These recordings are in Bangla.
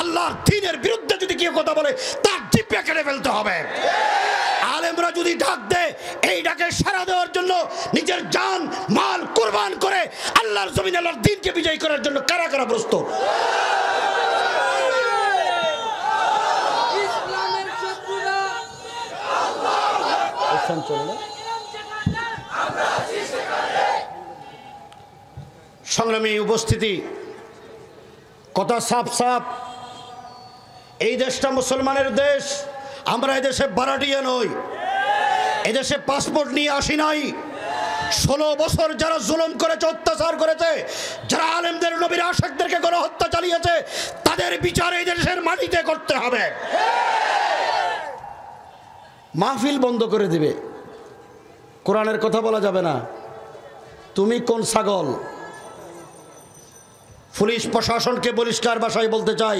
আল্লাহর দ্বীনের বিরুদ্ধে যদি কেউ কথা বলে তার জিহ্বা কেটে ফেলতে হবে। আলেমরা যদি ডাক দেয়, এই ডাকে সাড়া দেওয়ার জন্য নিজের জান মাল কুরবান করে আল্লাহর জমিনে আল্লাহর দ্বীনকে বিজয় করার জন্য কারা কারা প্রস্তুত? সংগ্রামী উপস্থিতি, কথা সাফ সাফ, এই দেশটা মুসলমানের দেশ। আমরা এদেশে ভাড়াটিয়া নই, এদেশে পাসপোর্ট নিয়ে আসি নাই। 16 বছর যারা জুলুম করেছে, অত্যাচার করেছে, যারা আলেমদের নবীর আশিকদেরকে গণহত্যা চালিয়েছে, তাদের বিচার এই দেশের মাটিতে করতে হবে। মাহফিল বন্ধ করে দিবে, কোরআনের কথা বলা যাবে না। তুমি কোন ছাগল? পুলিশ প্রশাসনকে পরিষ্কার ভাষায় বলতে চাই,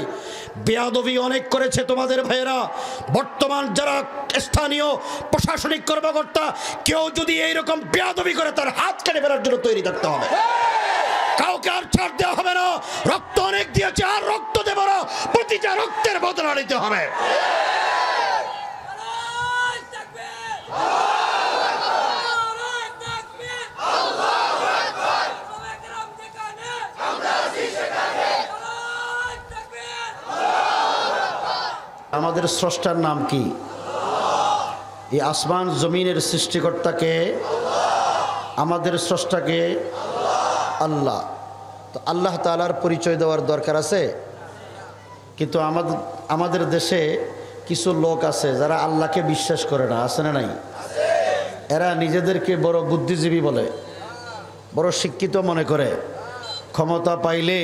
বেয়াদবি অনেক করেছে তোমাদের ভাইয়েরা। বর্তমান যারা স্থানীয় প্রশাসনিক কর্মকর্তা, কেউ যদি এইরকম বেয়াদবি করে তার হাত কেটে ফেলার জন্য তৈরি থাকতে হবে। কাউকে আর ছাড় দেওয়া হবে না। রক্ত অনেক দিয়েছে, আর রক্ত দেব না। প্রতিটা রক্তের বদলা নিতে হবে। আমাদের স্রষ্টার নাম কি? এই আসমান জমিনের সৃষ্টিকর্তাকে, আমাদের স্রষ্টাকে আল্লাহ। তো আল্লাহ তাআলার পরিচয় দেওয়ার দরকার আছে। কিন্তু আমাদের দেশে কিছু লোক আছে যারা আল্লাহকে বিশ্বাস করে না, আছে না নাই? এরা নিজেদেরকে বড় বুদ্ধিজীবী বলে, বড় শিক্ষিত মনে করে। ক্ষমতা পাইলে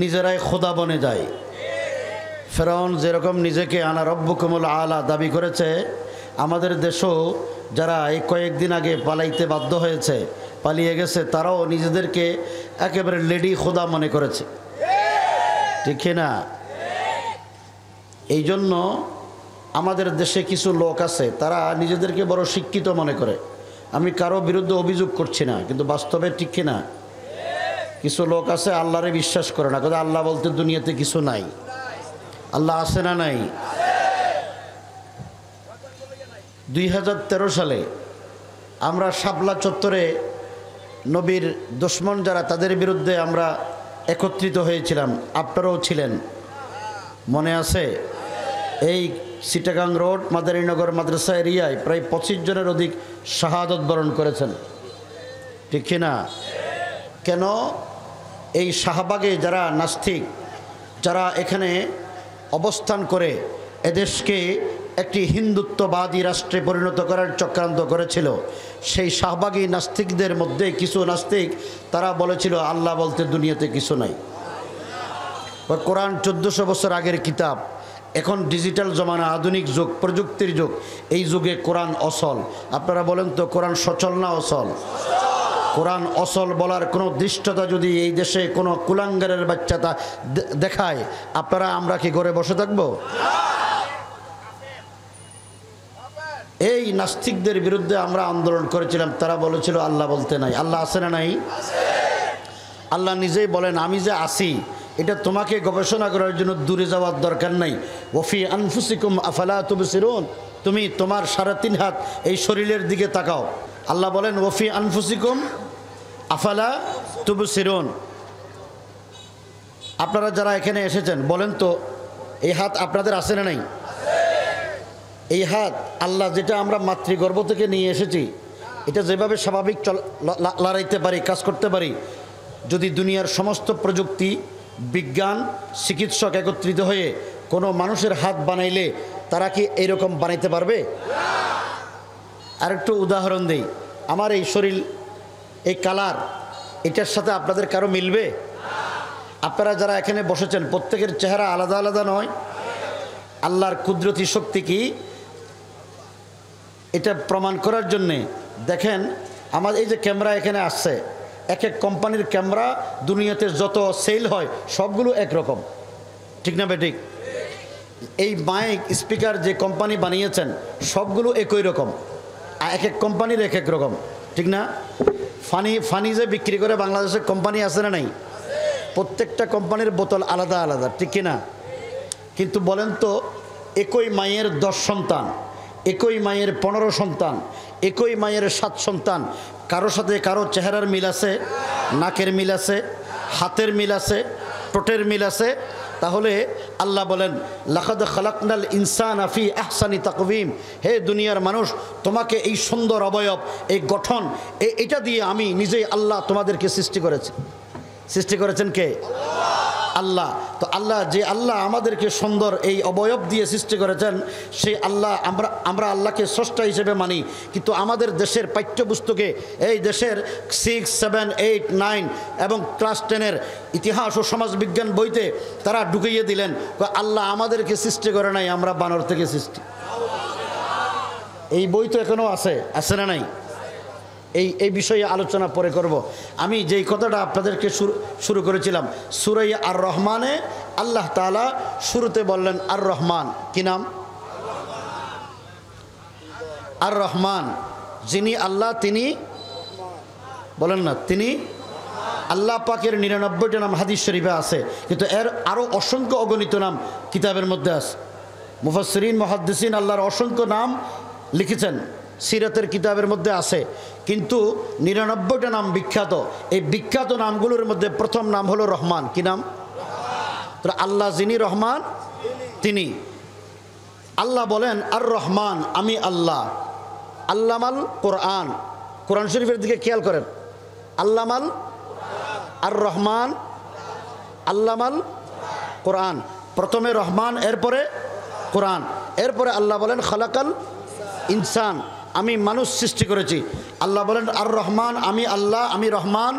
নিজেরাই খোদা বনে যায়। ফেরাউন যেরকম নিজেকে আনা রব্বুকুমুল আলা দাবি করেছে, আমাদের দেশও যারা এই কয়েকদিন আগে পালাইতে বাধ্য হয়েছে, পালিয়ে গেছে, তারাও নিজেদেরকে একেবারে লেডি খোদা মনে করেছে, ঠিক না? এই জন্য আমাদের দেশে কিছু লোক আছে, তারা নিজেদেরকে বড় শিক্ষিত মনে করে। আমি কারো বিরুদ্ধে অভিযোগ করছি না, কিন্তু বাস্তবে ঠিক না। কিছু লোক আছে আল্লাহরে বিশ্বাস করে না, কিন্তু আল্লাহ বলতে দুনিয়াতে কিছু নাই। আল্লাহ আছে না নাই? 2013 সালে আমরা শাপলা চত্বরে নবীর দুশমন যারা, তাদের বিরুদ্ধে আমরা একত্রিত হয়েছিলাম। আপনারাও ছিলেন, মনে আছে? এই চিটাগাং রোড মাদারীনগর মাদ্রাসা এরিয়ায় প্রায় 25 জনের অধিক শাহাদত বরণ করেছেন, ঠিক না? কেন? এই শাহবাগে যারা নাস্তিক, যারা এখানে অবস্থান করে এদেশকে একটি হিন্দুত্ববাদী রাষ্ট্রে পরিণত করার চক্রান্ত করেছিল, সেই শাহবাগী নাস্তিকদের মধ্যে কিছু নাস্তিক তারা বলেছিল আল্লাহ বলতে দুনিয়াতে কিছু নাই। কোরআন 1400 বছর আগের কিতাব। এখন ডিজিটাল জমানা, আধুনিক যুগ, প্রযুক্তির যুগ। এই যুগে কোরআন অসল। আপনারা বলেন তো, কোরআন সচল না অসল? কোরআন অসল বলার কোনো দৃষ্টতা যদি এই দেশে কোনো কুলাঙ্গারের বাচ্চাটা দেখায়, আপনারা আমরা কি ঘরে বসে থাকবো? এই নাস্তিকদের বিরুদ্ধে আমরা আন্দোলন করেছিলাম। তারা বলেছিল আল্লাহ বলতে নাই। আল্লাহ আছে না নাই? আল্লাহ নিজেই বলেন, আমি যে আসি এটা তোমাকে গবেষণা করার জন্য দূরে যাওয়ার দরকার নাই। ওফি আনফুসিকুম আফালা তুবসিরুন, তুমি তোমার 3.5 হাত এই শরীরের দিকে তাকাও। আল্লাহ বলেন ওফি আনফুসিকুম আফালা তুবসিরুন। আপনারা যারা এখানে এসেছেন বলেন তো, এই হাত আপনাদের আছে না নাই? এই হাত আল্লাহ যেটা আমরা মাতৃগর্ভ থেকে নিয়ে এসেছি, এটা যেভাবে স্বাভাবিক লড়াইতে পারি, কাজ করতে পারি, যদি দুনিয়ার সমস্ত প্রযুক্তি, বিজ্ঞান, চিকিৎসক একত্রিত হয়ে কোনো মানুষের হাত বানাইলে তারা কি এইরকম বানাইতে পারবে? আরেকটু উদাহরণ দেই। আমার এই শরীর, এই কালার, এটার সাথে আপনাদের কারো মিলবে? আপনারা যারা এখানে বসেছেন প্রত্যেকের চেহারা আলাদা আলাদা নয়? আল্লাহর কুদরতি শক্তি কি এটা প্রমাণ করার জন্যে দেখেন, আমার এই যে ক্যামেরা এখানে আসছে, এক এক কোম্পানির ক্যামেরা দুনিয়াতে যত সেল হয় সবগুলো একরকম, ঠিক না বেঠিক? এই মাইক স্পিকার যে কোম্পানি বানিয়েছেন সবগুলো একই রকম, এক এক কোম্পানির এক এক রকম, ঠিক না? ফানি যে বিক্রি করে বাংলাদেশের কোম্পানি আছে না নাই? প্রত্যেকটা কোম্পানির বোতল আলাদা আলাদা, ঠিক কিনা? কিন্তু বলেন তো, একই মায়ের 10 সন্তান, একই মায়ের 15 সন্তান, একই মায়ের 7 সন্তান, কারো সাথে কারো চেহারার মিল আছে, নাকের মিল আছে, হাতের মিল আছে, ঠোঁটের মিল আছে? তাহলে আল্লাহ বলেন লাকাদ খালাকনাল ইনসানা ফি আহসানি তাকওয়িম, হে দুনিয়ার মানুষ, তোমাকে এই সুন্দর অবয়ব, এই গঠন, এটা দিয়ে আমি নিজেই আল্লাহ তোমাদেরকে সৃষ্টি করেছি। সৃষ্টি করেছেন কে? আল্লাহ। তো আল্লাহ, যে আল্লাহ আমাদেরকে সুন্দর এই অবয়ব দিয়ে সৃষ্টি করেছেন, সেই আল্লাহ, আমরা আল্লাহকে স্রষ্টা হিসেবে মানি। কিন্তু আমাদের দেশের পাঠ্যপুস্তকে, এই দেশের 6, 7, 8, 9 এবং ক্লাস 10-এর ইতিহাস ও সমাজবিজ্ঞান বইতে তারা ঢুকিয়ে দিলেন আল্লাহ আমাদেরকে সৃষ্টি করে নাই, আমরা বানর থেকে সৃষ্টি। এই বই তো এখনও আছে না নাই? এই বিষয়ে আলোচনা পরে করব। আমি যেই কথাটা আপনাদেরকে শুরু করেছিলাম, সূরা আর রহমানে আল্লাহ তাআলা শুরুতে বললেন আর রহমান। কি নাম? আর রহমান। যিনি আল্লাহ, তিনি বলেন না, তিনি আল্লাহ পাকের 99টা নাম হাদিস শরীফে আছে, কিন্তু এর আরও অসংখ্য অগণিত নাম কিতাবের মধ্যে আছে। মুফাসসিরিন, মুহাদ্দিসিন আল্লাহর অসংখ্য নাম লিখেছেন, সিরাতের কিতাবের মধ্যে আছে। কিন্তু 99টা নাম বিখ্যাত। এই বিখ্যাত নামগুলোর মধ্যে প্রথম নাম হলো রহমান। কি নাম? তো আল্লাহ যিনি রহমান, তিনি। আল্লাহ বলেন আর রহমান, আমি আল্লাহ। আল্লামাল কোরআন, কোরআন শরীফের দিকে খেয়াল করেন। আল্লামাল আর রহমান, আল্লামাল কোরআন। প্রথমে রহমান, এরপরে কোরআন, এরপরে আল্লাহ বলেন খালাকাল ইনসান, আমি মানুষ সৃষ্টি করেছি। আল্লাহ বলেন আর রহমান, আমি আল্লাহ, আমি রহমান।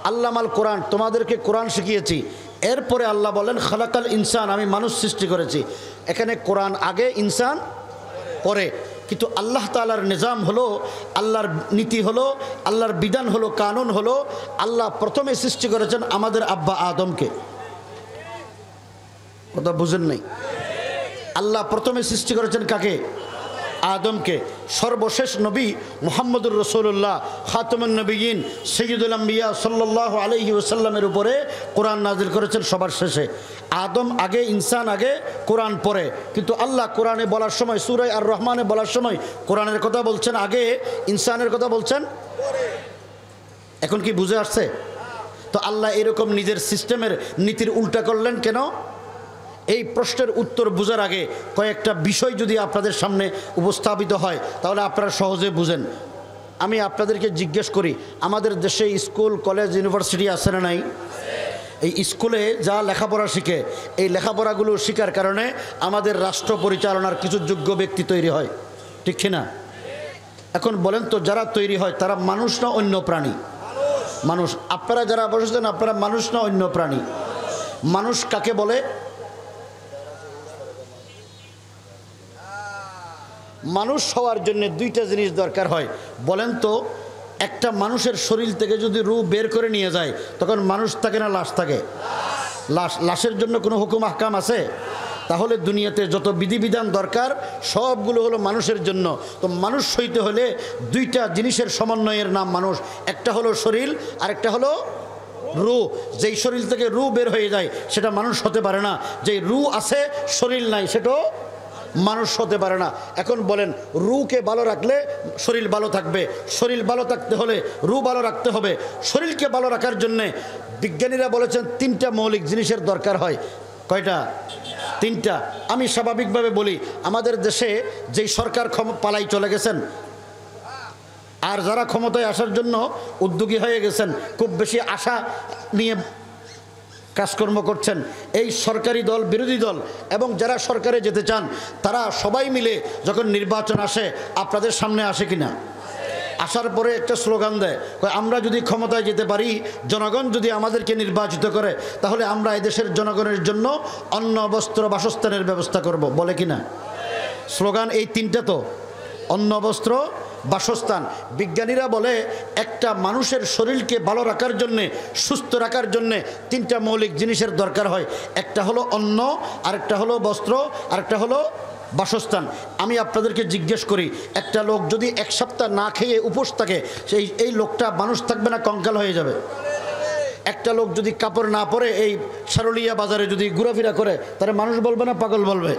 আল্লামাল কোরআন, তোমাদেরকে কোরআন শিখিয়েছি। এরপরে আল্লাহ বলেন খালাকাল ইনসান, আমি মানুষ সৃষ্টি করেছি। এখানে কোরআন আগে, ইনসান পরে। কিন্তু আল্লাহ তাআলার নিজাম হলো, আল্লাহর নীতি হলো, আল্লাহর বিধান হলো, কানুন হলো, আল্লাহ প্রথমে সৃষ্টি করেছেন আমাদের আব্বা আদমকে। কথা বুঝেন নাই? আল্লাহ প্রথমে সৃষ্টি করেছেন কাকে? আদমকে। সর্বশেষ নবী মুহাম্মদুর রাসূলুল্লাহ খাতামুন নবিয়্যিন সাইয়্যিদুল আম্বিয়া সাল্লাল্লাহু আলাইহি ওয়াসাল্লামের উপরে কোরআন নাজিল করেছেন সবার শেষে। আদম আগে, ইনসান আগে, কোরআন পরে। কিন্তু আল্লাহ কোরআনে বলার সময়, সূরা আর রহমানে বলার সময় কোরআনের কথা বলছেন আগে, ইনসানের কথা বলছেন পরে। এখন কি বুঝে আসছে? তো আল্লাহ এরকম নিজের সিস্টেমের নীতির উল্টা করলেন কেন? এই প্রশ্নের উত্তর বোঝার আগে কয়েকটা বিষয় যদি আপনাদের সামনে উপস্থাপিত হয়, তাহলে আপনারা সহজে বুঝেন। আমি আপনাদেরকে জিজ্ঞেস করি, আমাদের দেশে স্কুল, কলেজ, ইউনিভার্সিটি আছে না নাই? এই স্কুলে যা লেখাপড়া শিখে, এই লেখাপড়াগুলো শেখার কারণে আমাদের রাষ্ট্র পরিচালনার কিছু যোগ্য ব্যক্তি তৈরি হয়, ঠিক কিনা? এখন বলেন তো, যারা তৈরি হয় তারা মানুষ না অন্য প্রাণী? মানুষ। আপনারা যারা বসেছেন, আপনারা মানুষ না অন্য প্রাণী? মানুষ কাকে বলে? মানুষ হওয়ার জন্য দুইটা জিনিস দরকার হয়। বলেন তো, একটা মানুষের শরীর থেকে যদি রূহ বের করে নিয়ে যায়, তখন মানুষ থাকে না লাশ থাকে? লাশের জন্য কোনো হুকুম আহকাম আছে? তাহলে দুনিয়াতে যত বিধিবিধান দরকার সবগুলো হলো মানুষের জন্য। তো মানুষ হইতে হলে দুইটা জিনিসের সমন্বয়ের নাম মানুষ। একটা হলো শরীর, আর একটা হলো রূহ। যেই শরীর থেকে রূহ বের হয়ে যায় সেটা মানুষ হতে পারে না। যেই রূহ আছে, শরীর নাই, সেটাও মানুষ হতে পারে না। এখন বলেন, রূহকে ভালো রাখলে শরীর ভালো থাকবে, শরীর ভালো থাকতে হলে রূহ ভালো রাখতে হবে। শরীরকে ভালো রাখার জন্যে বিজ্ঞানীরা বলেছেন 3টা মৌলিক জিনিসের দরকার হয়। কয়টা? 3টা। আমি স্বাভাবিকভাবে বলি, আমাদের দেশে যেই সরকার পালাই চলে গেছেন, আর যারা ক্ষমতায় আসার জন্য উদ্যোগী হয়ে গেছেন, খুব বেশি আশা নিয়ে কাজকর্ম করছেন, এই সরকারি দল, বিরোধী দল এবং যারা সরকারে যেতে চান, তারা সবাই মিলে যখন নির্বাচন আসে, আপনাদের সামনে আসে কিনা? আসার পরে একটা স্লোগান দেয়, আমরা যদি ক্ষমতায় যেতে পারি, জনগণ যদি আমাদেরকে নির্বাচিত করে, তাহলে আমরা এদেশের জনগণের জন্য অন্ন, বস্ত্র, বাসস্থানের ব্যবস্থা করব। বলে কিনা? স্লোগান এই 3টা তো, অন্ন, বস্ত্র, বাসস্থান। বিজ্ঞানীরা বলে একটা মানুষের শরীরকে ভালো রাখার জন্যে, সুস্থ রাখার জন্যে 3টা মৌলিক জিনিসের দরকার হয়। একটা হলো অন্ন, আরেকটা হলো বস্ত্র, আরেকটা হলো বাসস্থান। আমি আপনাদেরকে জিজ্ঞেস করি, একটা লোক যদি 1 সপ্তাহ না খেয়ে উপোস থাকে, এই লোকটা মানুষ থাকবে না কঙ্কাল হয়ে যাবে? একটা লোক যদি কাপড় না পরে এই সারুলিয়া বাজারে যদি ঘোরাফেরা করে তাহলে মানুষ বলবে না পাগল বলবে?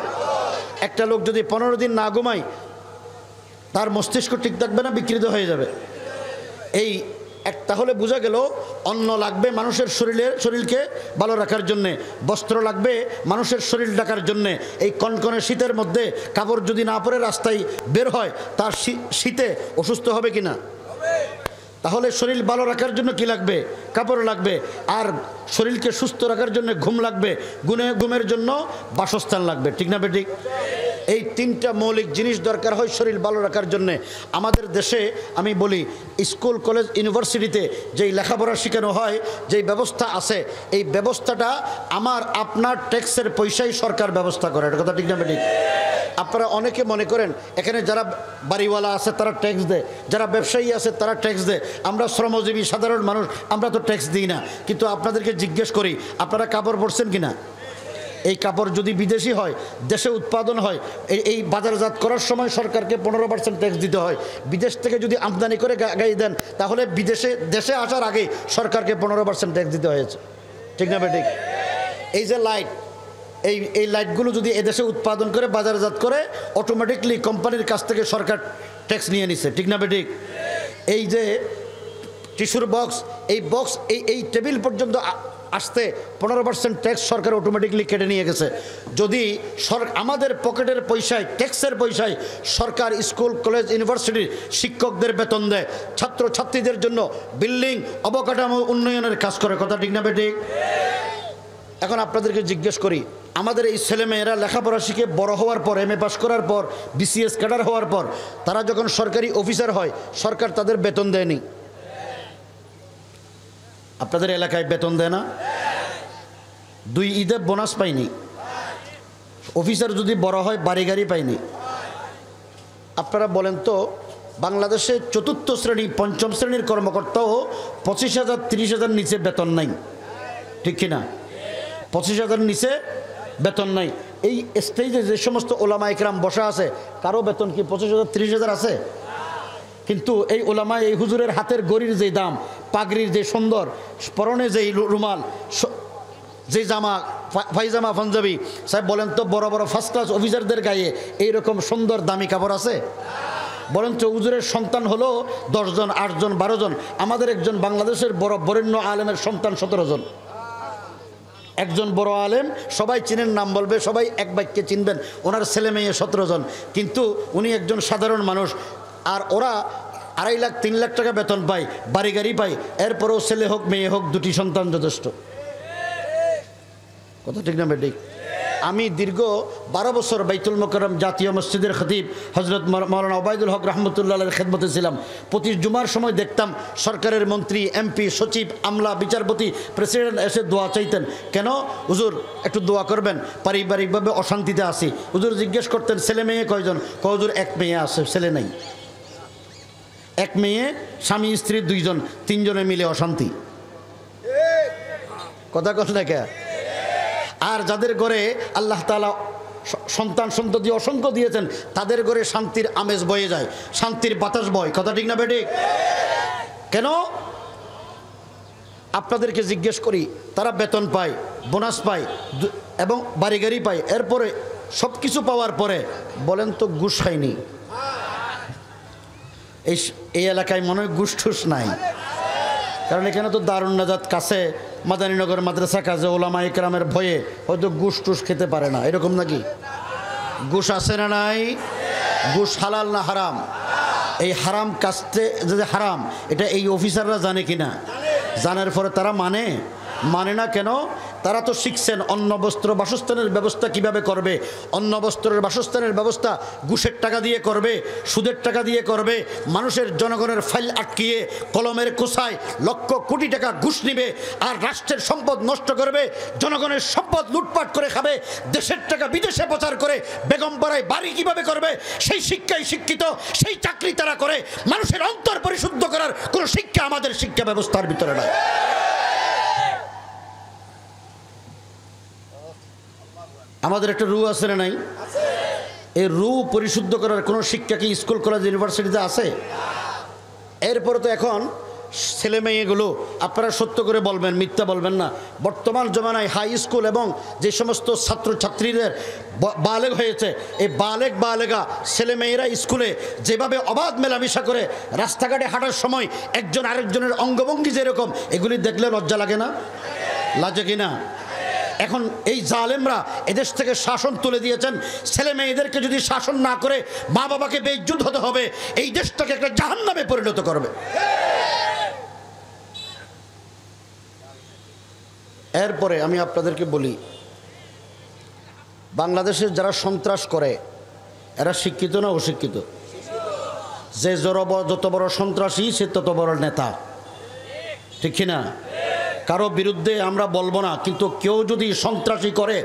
একটা লোক যদি 15 দিন না ঘুমায় তার মস্তিষ্ক ঠিক থাকবে না, বিকৃত হয়ে যাবে। এই তাহলে বোঝা গেল অন্ন লাগবে মানুষের শরীরকে ভালো রাখার জন্যে, বস্ত্র লাগবে মানুষের শরীর ঢাকার জন্যে। এই কনকনে শীতের মধ্যে কাপড় যদি না পরে রাস্তায় বের হয় তার শীতে অসুস্থ হবে কিনা? তাহলে শরীর ভালো রাখার জন্য কি লাগবে? কাপড় লাগবে। আর শরীরকে সুস্থ রাখার জন্য ঘুম লাগবে, ঘুমের জন্য বাসস্থান লাগবে। ঠিক না বেঠিক? এই 3টা মৌলিক জিনিস দরকার হয় শরীর ভালো রাখার জন্যে। আমাদের দেশে আমি বলি স্কুল কলেজ ইউনিভার্সিটিতে যেই লেখাপড়া শেখানো হয়, যেই ব্যবস্থা আছে, এই ব্যবস্থাটা আমার আপনার ট্যাক্সের পয়সাই সরকার ব্যবস্থা করে। এটা কথা ঠিক না বেঠিক? আপনারা অনেকে মনে করেন এখানে যারা বাড়িওয়ালা আছে তারা ট্যাক্স দেয়, যারা ব্যবসায়ী আছে তারা ট্যাক্স দেয়, আমরা শ্রমজীবী সাধারণ মানুষ আমরা তো ট্যাক্স দিই না। কিন্তু আপনাদেরকে জিজ্ঞেস করি, আপনারা কাপড় পরছেন কিনা? এই কাপড় যদি বিদেশি হয়, দেশে উৎপাদন হয়, এই বাজারজাত করার সময় সরকারকে 15% ট্যাক্স দিতে হয়। বিদেশ থেকে যদি আমদানি করে গায়ে দেন তাহলে দেশে আসার আগে সরকারকে 15% ট্যাক্স দিতে হয়েছে। ঠিক না বেঠিক? এই যে লাইট, এই লাইটগুলো যদি এদেশে উৎপাদন করে বাজারজাত করে অটোমেটিকলি কোম্পানির কাছ থেকে সরকার ট্যাক্স নিয়ে নিছে। ঠিক না বেঠিক? এই যে টিস্যুর বক্স, এই বক্স এই টেবিল পর্যন্ত আসতে 15% ট্যাক্স সরকার অটোমেটিকলি কেটে নিয়ে গেছে। যদি আমাদের পকেটের পয়সায়, ট্যাক্সের পয়সায় সরকার স্কুল কলেজ ইউনিভার্সিটির শিক্ষকদের বেতন দেয়, ছাত্রছাত্রীদের জন্য বিল্ডিং অবকাঠামো উন্নয়নের কাজ করে। কথা ঠিক না বেঠিক? এখন আপনাদেরকে জিজ্ঞেস করি, আমাদের এই ছেলেমেয়েরা লেখাপড়া শিখে বড় হওয়ার পর, MA পাস করার পর, BCS ক্যাডার হওয়ার পর তারা যখন সরকারি অফিসার হয় সরকার তাদের বেতন দেয়নি? আপনাদের এলাকায় বেতন দেয় না? 2 ঈদে বোনাস পাইনি? অফিসার যদি বড় হয় বাড়ি গাড়ি পাইনি? আপনারা বলেন তো, বাংলাদেশে 4র্থ শ্রেণী 5ম শ্রেণীর কর্মকর্তাও 25,000 30,000 নিচে বেতন নাই। ঠিক কিনা? 25,000 নিচে বেতন নাই। এই স্টেজে যে সমস্ত ওলামা ইকরাম বসা আছে কারো বেতন কি 25,000 30,000 আছে? কিন্তু এই ওলামা, এই হুজুরের হাতের গড়ির যে দাম, পাগড়ির যে সুন্দর, পরনে যেই রুমাল, যে জামা, পায়জামা পাঞ্জাবি, সাহেব বলেন তো বড় বড় ফার্স্ট ক্লাস অফিসারদের গায়ে এইরকম সুন্দর দামি কাপড় আছে? বলেন তো হুজুরের সন্তান হলো 10 জন 8 জন 12 জন, আমাদের একজন বাংলাদেশের বড় বরেণ্য আলেমের সন্তান 17 জন। একজন বড় আলেম, সবাই চিনেন, নাম বলবে, সবাই এক বাক্যে চিনবেন, ওনার ছেলে মেয়ে 17 জন। কিন্তু উনি একজন সাধারণ মানুষ। আর ওরা 2.5 লাখ 3 লাখ টাকা বেতন পায়, বাড়ি গাড়ি পায়, এরপরেও ছেলে হোক মেয়ে হোক 2টি সন্তান যথেষ্ট। কথা ঠিক না বেঠিক? আমি দীর্ঘ 12 বছর বাইতুল মোকাররম জাতীয় মসজিদের খতিব হজরত মাওলানা ওবায়দুল হক রহমতুল্লাহের খেদমতে ছিলাম। প্রতি জুমার সময় দেখতাম সরকারের মন্ত্রী, MP, সচিব, আমলা, বিচারপতি, প্রেসিডেন্ট এসে দোয়া চাইতেন। কেন? হুজুর একটু দোয়া করবেন, পারিবারিকভাবে অশান্তিতে আসি। হুজুর জিজ্ঞেস করতেন ছেলে মেয়ে কয়জন? হুজুর 1 মেয়ে আছে, ছেলে নাই। 1 মেয়ে, স্বামী স্ত্রী 2 জন, 3 জনে মিলে অশান্তি। কথা কল না কে? আর যাদের ঘরে আল্লাহ তাআলা সন্তান সন্ততি অসংখ্য দিয়েছেন তাদের ঘরে শান্তির আমেজ বয়ে যায়, শান্তির বাতাস বয়। কথা ঠিক না বেঠিক? কেন? আপনাদেরকে জিজ্ঞেস করি, তারা বেতন পায়, বোনাস পায় এবং বাড়ি গাড়ি পায়, এরপরে সব কিছু পাওয়ার পরে বলেন তো ঘুষ খায়নি? এই এলাকায় মনে হয় ঘুষ ঠুস নাই। কারণ এখানে তো দারুন নাজাত কাছে, মাদানীনগর মাদ্রাসা কাছে, ওলামা ইকরামের ভয়ে হয়তো ঘুষ টুস খেতে পারে না, এরকম নাকি? ঘুষ আছে না নাই? ঘুষ হালাল না হারাম? এই হারাম কাজতে যে হারাম এটা এই অফিসাররা জানে কিনা? জানার পরে তারা মানে না কেন? তারা তো শিখছেন অন্ন বস্ত্র বাসস্থানের ব্যবস্থা কিভাবে করবে। অন্ন বস্ত্রের বাসস্থানের ব্যবস্থা ঘুষের টাকা দিয়ে করবে, সুদের টাকা দিয়ে করবে, মানুষের জনগণের ফাইল আটকিয়ে কলমের কোষায় লক্ষ কোটি টাকা ঘুষ নিবে, আর রাষ্ট্রের সম্পদ নষ্ট করবে, জনগণের সম্পদ লুটপাট করে খাবে, দেশের টাকা বিদেশে প্রচার করে বেগমপাড়ায় বাড়ি কিভাবে করবে সেই শিক্ষায় শিক্ষিত, সেই চাকরি তারা করে। মানুষের অন্তর পরিশুদ্ধ করার কোনো শিক্ষা আমাদের শিক্ষা ব্যবস্থার ভিতরে নয়। আমাদের একটা রু আছে না নাই? এই রু পরিশুদ্ধ করার কোনো শিক্ষা কি স্কুল কলেজ ইউনিভার্সিটিতে আছে? এরপরে তো এখন ছেলে মেয়েগুলো আপনারা সত্য করে বলবেন, মিথ্যা বলবেন না। বর্তমান জমানায় হাই স্কুল এবং যে সমস্ত ছাত্রছাত্রীদের বালেগ হয়েছে, এই বালেগা ছেলে মেয়েরা স্কুলে যেভাবে অবাধ মেলামেশা করে, রাস্তাঘাটে হাঁটার সময় একজন আরেকজনের অঙ্গভঙ্গি যেরকম, এগুলি দেখলে লজ্জা লাগে না? লাগে কি না? এখন এই জালেমরা এদেশ থেকে শাসন তুলে দিয়েছেন। ছেলে মেয়েদেরকে যদি শাসন না করে মা বাবাকে বেইজ্জত হতে হবে, এই দেশটাকে একটা জাহান্নামে পরিণত করবে। এরপরে আমি আপনাদেরকে বলি, বাংলাদেশের যারা সন্ত্রাস করে এরা শিক্ষিত না অশিক্ষিত? যে যত বড় সন্ত্রাসী সে তত বড় নেতা, ঠিক কিনা? কারো বিরুদ্ধে আমরা বলবো না, কিন্তু কেউ যদি সন্ত্রাসী করে,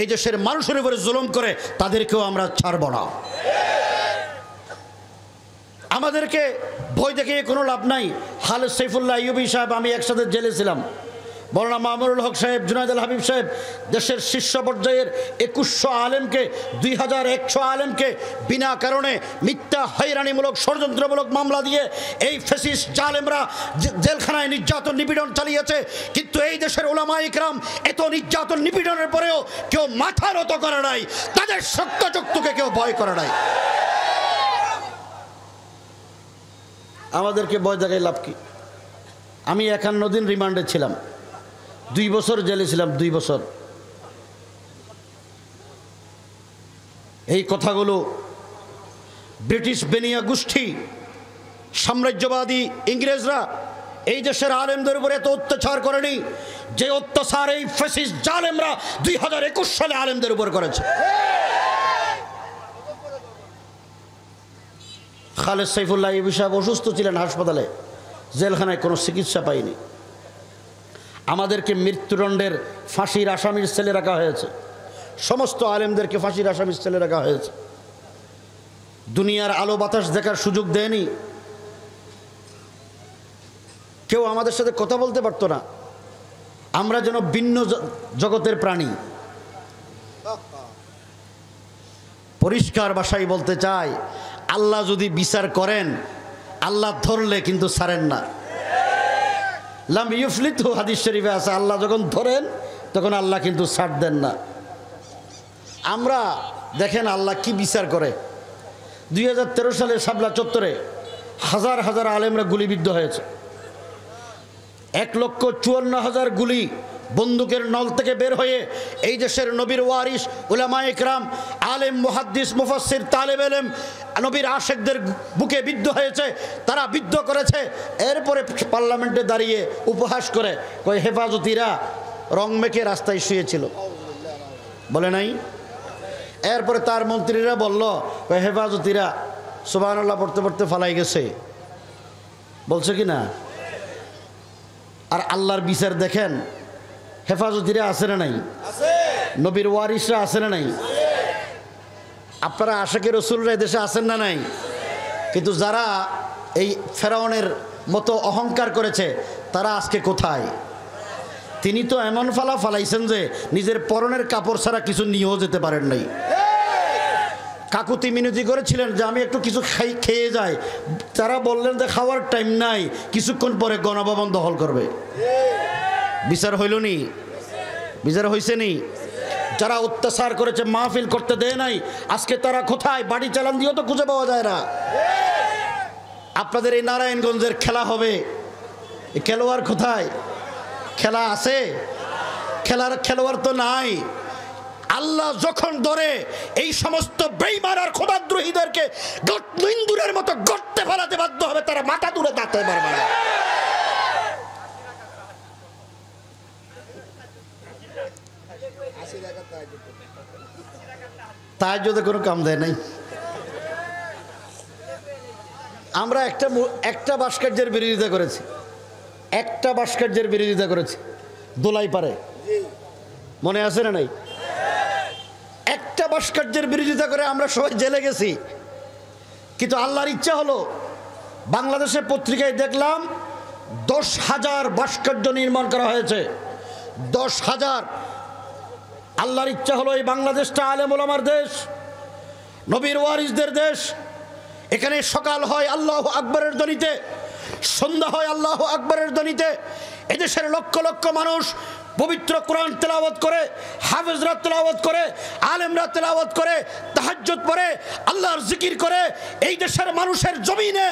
এই দেশের মানুষের উপরে জুলুম করে, তাদেরকেও আমরা ছাড়ব না। আমাদেরকে ভয় দেখিয়ে কোনো লাভ নাই। খালেদ সাইফুল্লাহ আইয়ুবী সাহেব, আমি একসাথে জেলে ছিলাম। মৌলানা মামুনুল হক সাহেব, জুনায়েদ আল হাবিব সাহেব, দেশের শীর্ষ পর্যায়ের 2100 আলেমকে, 2100 আলেমকে বিনা কারণে মিথ্যা হয়রানিমূলক ষড়যন্ত্রমূলক মামলা দিয়ে এই ফ্যাসিস্ট জালেমরা জেলখানায় নির্যাতন নিপীড়ন চালিয়েছে। কিন্তু এই দেশের উলামায়ে ইকরাম এত নির্যাতন নিপীড়নের পরেও কেউ মাথা নত করে নাই, তাদের শক্ত চক্ষুকে কেউ ভয় করে নাই। আমাদেরকে ভয় দেখায় লাভ কি? আমি 51 দিন রিমান্ডে ছিলাম, 2 বছর জেলে ছিলাম, 2 বছর। এই কথাগুলো ব্রিটিশ বেনিয়া গোষ্ঠী, সাম্রাজ্যবাদী ইংরেজরা এই দেশের আলেমদের উপরে এত অত্যাচার করেনি যে অত্যাচার এই ফ্যাসিস্ট জালেমরা 2021 সালে আলেমদের উপর করেছে। খালেদ সাইফুল্লাহ আইয়ুবী সাহেব অসুস্থ ছিলেন হাসপাতালে, জেলখানায় কোনো চিকিৎসা পায়নি। আমাদেরকে মৃত্যুদণ্ডের ফাঁসির আসামির সেলে রাখা হয়েছে, সমস্ত আলেমদেরকে ফাঁসির আসামির সেলে রাখা হয়েছে। দুনিয়ার আলো বাতাস দেখার সুযোগ দেয়নি, কেউ আমাদের সাথে কথা বলতে পারতো না। আমরা যেন ভিন্ন জগতের প্রাণী। পরিষ্কার ভাষায় বলতে চাই, আল্লাহ যদি বিচার করেন, আল্লাহ ধরলে কিন্তু ছাড়েন না। লাম ইউফলিতু হাদিস শরীফে আছে, আল্লাহ যখন ধরেন তখন আল্লাহ কিন্তু ছাড় দেন না। আমরা দেখেন আল্লাহ কি বিচার করে। 2013 সালে শাপলা চত্বরে হাজার হাজার আলেমরা গুলিবিদ্ধ হয়েছে। 1,54,000 গুলি বন্দুকের নল থেকে বের হয়ে এই দেশের নবীর ওয়ারিস উলামায়ে ইকরাম, আলেম, মুহাদ্দিস, মুফাসসির, তালেব ইলম, নবীর আশিকদের বুকে বিদ্ধ হয়েছে, তারা বিদ্ধ করেছে। এরপরে পার্লামেন্টে দাঁড়িয়ে উপহাস করে কই হেফাজতিরা রং মেখে রাস্তায় শুয়েছিল, বলে নাই? এরপরে তার মন্ত্রীরা বলল কই হেফাজতিরা সুবহানাল্লাহ পড়তে পড়তে ফালাই গেছে, বলছে কি না? আর আল্লাহর বিচার দেখেন, হেফাজতিরা আছে না নাই? নবীর ওয়ারিসরা আছে না নাই? আপনারা আশিকে রাসূলরা দেশে আছেন না নাই? কিন্তু যারা এই ফেরাউনের মতো অহংকার করেছে তারা আজকে কোথায়? তিনি তো এমন ফালাইছেন যে নিজের পরনের কাপড় ছাড়া কিছু নিয়েও যেতে পারেন নাই। কাকুতি মিনতি করেছিলেন যে আমি একটু কিছু খেয়ে যাই, তারা বললেন যে খাওয়ার টাইম নাই, কিছুক্ষণ পরে গণভবন দখল করবে। বিচার হইল নি? বিচার হইছে নি? যারা অত্যাচার করেছে, মাহফিল করতে দেয় নাই, আজকে তারা কোথায়? বাড়ি চালান দিয়েও তো খুঁজে পাওয়া যায় না। আপনাদের এই নারায়ণগঞ্জের খেলা হবে, এই খেলোয়াড় কোথায়? খেলা আছে? খেলোয়াড় তো নাই। আল্লাহ যখন ধরে এই সমস্ত বেঈমান আর খোদাদ্রোহীদেরকে ইন্দুরের মতো গর্তে ফেলাতে বাধ্য হবে, তারা মাথা দূরে দাঁড়াতে পারবে না। তাহাজ্জুদে কোনো কাম দেয় নাই। আমরা একটা ভাস্কর্যের বিরোধিতা করেছি, একটা ভাস্কর্যের বিরোধিতা করেছি, দোলাই পারে, মনে আছে না নাই? একটা ভাস্কর্যের বিরোধিতা করে আমরা সবাই জেলে গেছি। কিন্তু আল্লাহর ইচ্ছা হলো, বাংলাদেশের পত্রিকায় দেখলাম 10,000 ভাস্কর্য নির্মাণ করা হয়েছে, 10,000। আল্লাহর ইচ্ছা হলো এই বাংলাদেশটা আলেম ওলামার দেশ, নবীর ওয়ারিসদের দেশ। এখানে সকাল হয় আল্লাহু আকবরের ধ্বনিতে, সন্ধ্যা হয় আল্লাহু আকবরের ধ্বনিতে এদেশের লক্ষ লক্ষ মানুষ পবিত্র কোরআন তেলাওয়াত করে, হাফেজরা তেলাওয়াত করে, আলেমরা তেলাওয়াত করে, তাহাজ্জুদ পড়ে, আল্লাহর জিকির করে। এই দেশের মানুষের জমিনে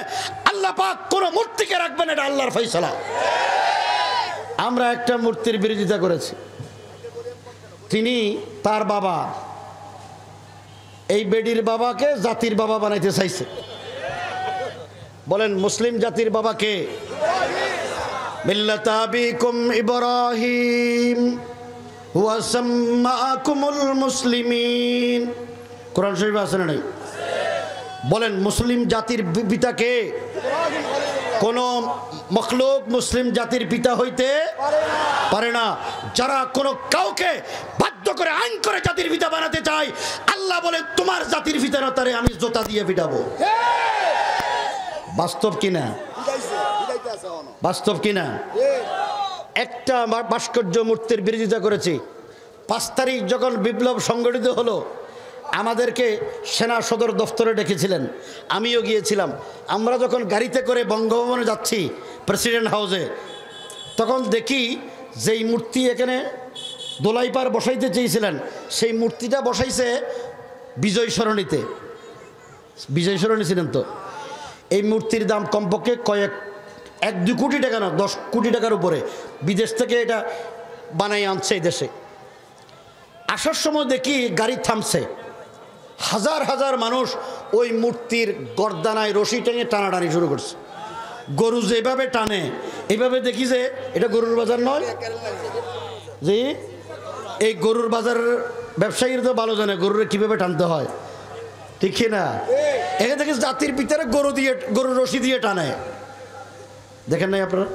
আল্লাহ পাক কোন মূর্তিকে রাখবেন, এটা আল্লাহর ফয়সালা। আমরা একটা মূর্তির বিরোধিতা করেছি, তিনি তার বাবা, এই বেডির বাবাকে জাতির বাবা বানাইতে চাইছে। বলেন মুসলিম জাতির বাবাকে? মিল্লাতা আবিকুম ইব্রাহিম ওয়া সাম্মাকুমুল মুসলিমিন, কোরআন শরীফে আছে না নাই? বলেন মুসলিম জাতির পিতাকে? কোন মখলুক মুসলিম জাতির পিতা হইতে পারে না। যারা কোনো কাউকে বাধ্য করে আইন করে জাতির পিতা বানাতে চায়, আল্লাহ বলে তোমার জাতির পিতা না, তারে আমি জোতা দিয়ে পিটাবো। বাস্তব কিনা? বাস্তব কিনা? একটা ভাস্কর্য মূর্তির বিরোধিতা করেছি। 5 তারিখ যখন বিপ্লব সংগঠিত হলো, আমাদেরকে সেনা সদর দফতরে ডেকেছিলেন, আমিও গিয়েছিলাম। আমরা যখন গাড়িতে করে বঙ্গভবনে যাচ্ছি প্রেসিডেন্ট হাউসে, তখন দেখি যেই মূর্তি এখানে দোলাইপার বসাইতে চেয়েছিলেন, সেই মূর্তিটা বসাইছে বিজয় সরণিতে। বিজয় সরণি ছিলেন তো? এই মূর্তির দাম কমপক্ষে 1-2 কোটি টাকা না, 10 কোটি টাকার উপরে। বিদেশ থেকে এটা বানাই আনছে এই দেশে। আসার সময় দেখি গাড়ি থামছে, হাজার হাজার মানুষ ওই মূর্তির গর্দানায় রশি টেনে টানাটানি শুরু করছে। গরু যেভাবে টানে, এইভাবে দেখি যে এটা গরুর বাজার নয়। জি, এই গরুর বাজারের ব্যবসায়ীরা তো ভালো জানে গরুরে কিভাবে টানতে হয়, ঠিক না? এখানে দেখি জাতির ভিতরে গরুর রশি দিয়ে টানে, দেখেন নাই আপনারা?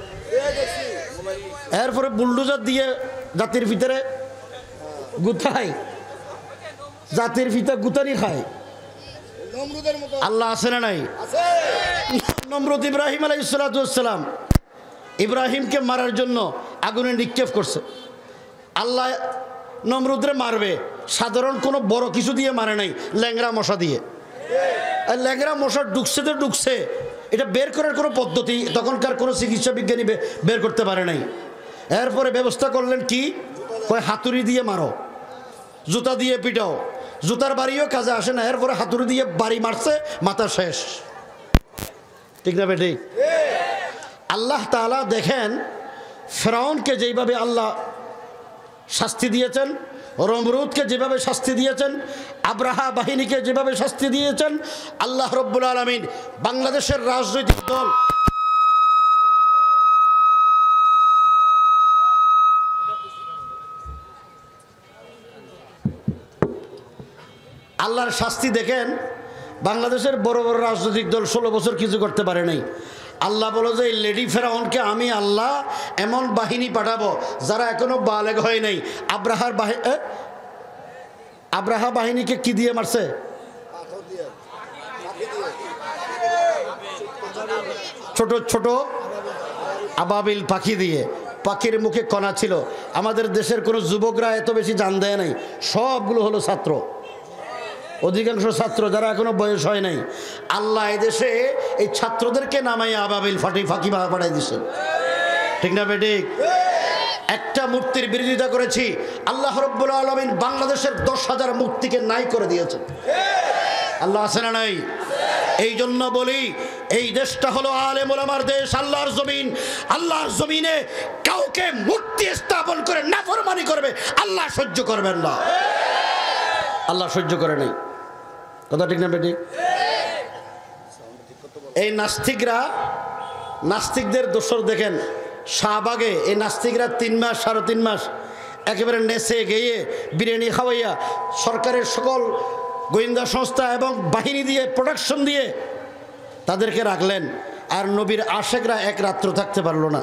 এরপরে বুলডোজার দিয়ে জাতির ভিতরে গুতায়, জাতির ভিতরে গুতারি খায়। আল্লাহ আছে না নাই? নমরুদ ইব্রাহিম আলাইহিস সালাম ইব্রাহিমকে মারার জন্য আগুনে নিক্ষেপ করছে। আল্লাহ নমরুদরে মারবে, সাধারণ কোনো বড় কিছু দিয়ে মারে নাই, ল্যাংরা মশা দিয়ে। আর ল্যাংরা মশা ঢুকছে তো ঢুকছে, এটা বের করার কোনো পদ্ধতি তখনকার কোনো চিকিৎসা বিজ্ঞানী বের করতে পারে নাই। এরপরে ব্যবস্থা করলেন কি, হাতুড়ি দিয়ে মারো, জুতা দিয়ে পিটাও। জুতার বাড়িও কাজে আসে না, এরপরে হাতুড়ি দিয়ে বাড়ি মারছে, মাথা শেষ। ঠিক না বেটি? আল্লাহ তাআলা দেখেন ফেরাউনকে যেইভাবে আল্লাহ শাস্তি দিয়েছেন, নমরুদকে যেভাবে শাস্তি দিয়েছেন, আব্রাহা বাহিনীকে যেভাবে শাস্তি দিয়েছেন, আল্লাহ রব্বুল আলামিন বাংলাদেশের রাজনৈতিক দল আল্লাহর শাস্তি দেখেন। বাংলাদেশের বড় বড় রাজনৈতিক দল 16 বছর কিছু করতে পারে নাই। আল্লাহ বলো যে এই লেডি ফেরাউনকে আমি আল্লাহ এমন বাহিনী পাঠাবো যারা এখনো বালেগ হয় নাই। আব্রাহা বাহিনীকে কি দিয়ে মারছে? ছোট ছোট আবাবিল পাখি দিয়ে। পাখির মুখে কণা ছিল। আমাদের দেশের কোনো যুবকরা এত বেশি জান দেয় নাই, সবগুলো হলো ছাত্র, অধিকাংশ ছাত্র যারা এখনো বয়স হয় নাই। আল্লাহ এদেশে এই ছাত্রদেরকে নামাই আবাবিল ফাঁকি পাঠাই দিচ্ছেন, ঠিক না বেঠিক? একটা মূর্তির বিরোধিতা করেছি, আল্লাহ রাব্বুল আলামিন বাংলাদেশের 10,000 মূর্তিকে নাই করে দিয়েছেন। আল্লাহ আছে না নাই? এই জন্য বলি এই দেশটা হলো আলেম ওলামার দেশ, আল্লাহর জমিন। আল্লাহর জমিনে কাউকে মূর্তি স্থাপন করে নাফরমানি করবে আল্লাহ সহ্য করবেন না, আল্লাহ সহ্য করে নাই। কথা ঠিক না বেটি? এই নাস্তিকদের দোসর দেখেন, শাহবাগে এই নাস্তিকরা 3 মাস 3.5 মাস একেবারে নেচে গেয়ে বিরিয়ানি খাওয়াইয়া সরকারের সকল গোয়েন্দা সংস্থা এবং বাহিনী দিয়ে প্রোটেকশন দিয়ে তাদেরকে রাখলেন। আর নবীর আশেকরা 1 রাত্র থাকতে পারলো না।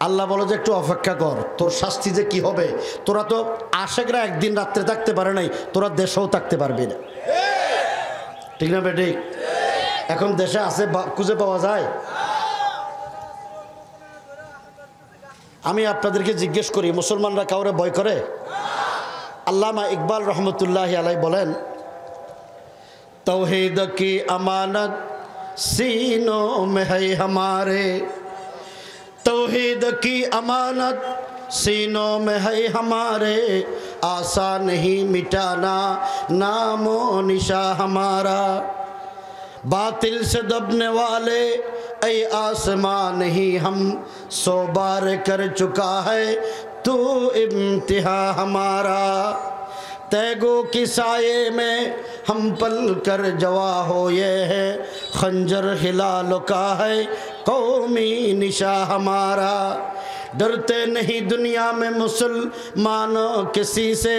আল্লাহ বলো যে একটু অপেক্ষা কর, তোর শাস্তি যে কি হবে। তোরা তো আশেকরা 1 দিন রাত্রে থাকতে পারে নাই, তোরা দেশেও থাকতে পারবি না, ঠিক না বেটি? এখন দেশে আছে, খুঁজে পাওয়া যায়? আমি আপনাদেরকে জিজ্ঞেস করি, মুসলমানরা কাউরে ভয় করে? আল্লামা ইকবাল রহমতুল্লাহ আলাই বলেন, তাওহীদ কি আমানত सीनों में है हमारे, तौहीद की अमानत सीनों में है हमारे, आसा नहीं मिटाना नामो निशा हमारा। बातिल से दबने वाले ऐ आसमां नहीं हम, 100 बार कर चुका है तू इम्तिहा हमारा। तैगो की साये में हम पल कर जवा हो ये है, खंजर हिलाल का है कौमी निशा हमारा। डरते नहीं दुनिया में मुसलमानों किसी से,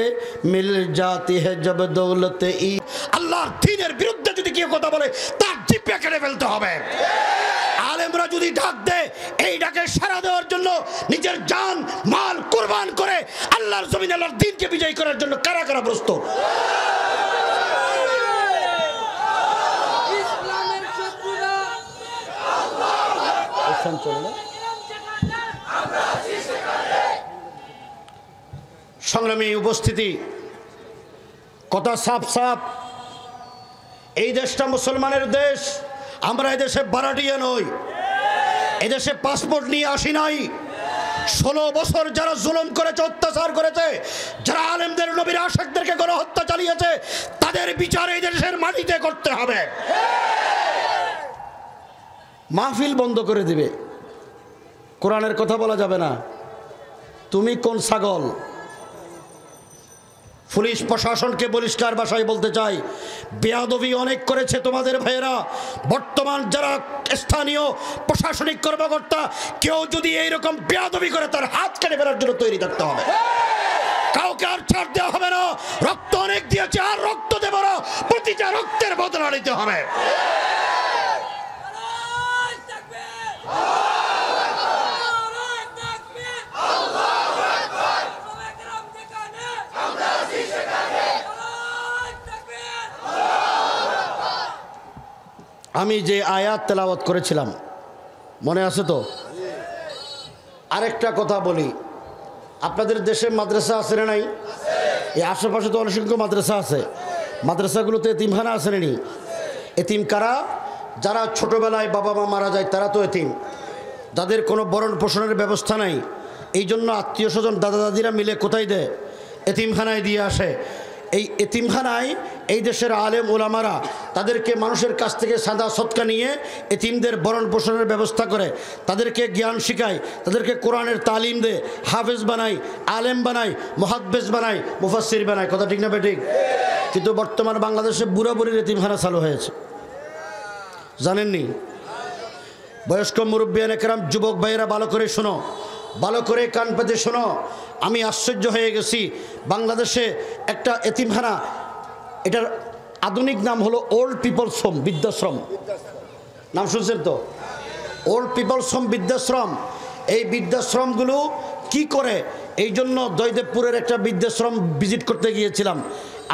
मिल जाती है जब दौलत ई। আল্লাহর দ্বীনের বিরুদ্ধে যদি কেউ কথা বলে তার জিহ্বা কেটে ফেলতে হবে। আলেমরা যদি ডাক দেয় এই ডাকে সাড়া দেওয়ার জন্য নিজের জান মাল কুরবান করে আল্লাহর জমিনে আল্লাহর দ্বীনকে বিজয় করার জন্য কারা কারা প্রস্তুত? ইসলামের শত্রুরা আল্লাহু সংগ্রামী উপস্থিতি, কথা সাফ সাফ, এই দেশটা মুসলমানের দেশ। আমরা এই দেশে ভাড়াটিয়া নই, এই দেশে পাসপোর্ট নিয়ে আসি নাই। 16 বছর যারা জুলুম করেছে, অত্যাচার করেছে, যারা আলেমদের নবীর আশিকদেরকে গণহত্যা চালিয়েছে, তাদের বিচার এই দেশের মাটিতে করতে হবে। মাহফিল বন্ধ করে দিবে, কোরআনের কথা বলা যাবে না। তুমি কোন ছাগল? পুলিশ প্রশাসনকে পরিষ্কার ভাষায় বলতে চাই, বেয়াদবি অনেক করেছে তোমাদের ভাইয়েরা। বর্তমান যারা স্থানীয় প্রশাসনিক কর্মকর্তা, কেউ যদি এইরকম বেয়াদবি করে তার হাত কেটে ফেলার জন্য তৈরি থাকতে হবে। কাউকে আর ছাড় দেওয়া হবে না। রক্ত অনেক দিয়েছে, আর রক্ত দেব না। প্রতিটা রক্তের বদলা নিতে হবে। আমি যে আয়াত তেলাওয়াত করেছিলাম মনে আছে তো? আরেকটা কথা বলি, আপনাদের দেশে মাদ্রাসা আছে না নাই? এই আশেপাশে তো অসংখ্য মাদ্রাসা আছে। মাদ্রাসাগুলোতে এতিমখানা আছে না? এতিম কারা? যারা ছোটবেলায় বাবা মা মারা যায় তারা তো এতিম, যাদের কোনো ভরণ পোষণের ব্যবস্থা নাই। এই জন্য আত্মীয় স্বজন দাদা দাদিরা মিলে কোথায় দেয়? এতিমখানায় দিয়ে আসে। এই এতিমখানায় এই দেশের আলেম ওলামারা তাদেরকে মানুষের কাছ থেকে সাদা সৎকা নিয়ে এতিমদের ভরণ পোষণের ব্যবস্থা করে, তাদেরকে জ্ঞান শিখায়, তাদেরকে কোরআনের তালিম দেয়, হাফেজ বানায়, আলেম বানায়, মুহাদ্দিস বানায়, মুফাসসির বানায়। কথা ঠিক না বেঠিক? কিন্তু বর্তমান বাংলাদেশে বুড়া বুড়ির এতিমখানা চালু হয়েছে, জানেননি? বয়স্ক মুরব্বিয়ান একরাম, যুবক ভাইয়েরা ভালো করে শোনো, ভালো করে কান পেতে শোনো। আমি আশ্চর্য হয়ে গেছি, বাংলাদেশে একটা এতিমখানা, এটার আধুনিক নাম হলো ওল্ড পিপলস হোম, বৃদ্ধাশ্রম। নাম শুনছেন তো? ওল্ড পিপলস হোম, বৃদ্ধাশ্রম। এই বৃদ্ধাশ্রমগুলো কি করে, এই জন্য জয়দেবপুরের একটা বৃদ্ধাশ্রম ভিজিট করতে গিয়েছিলাম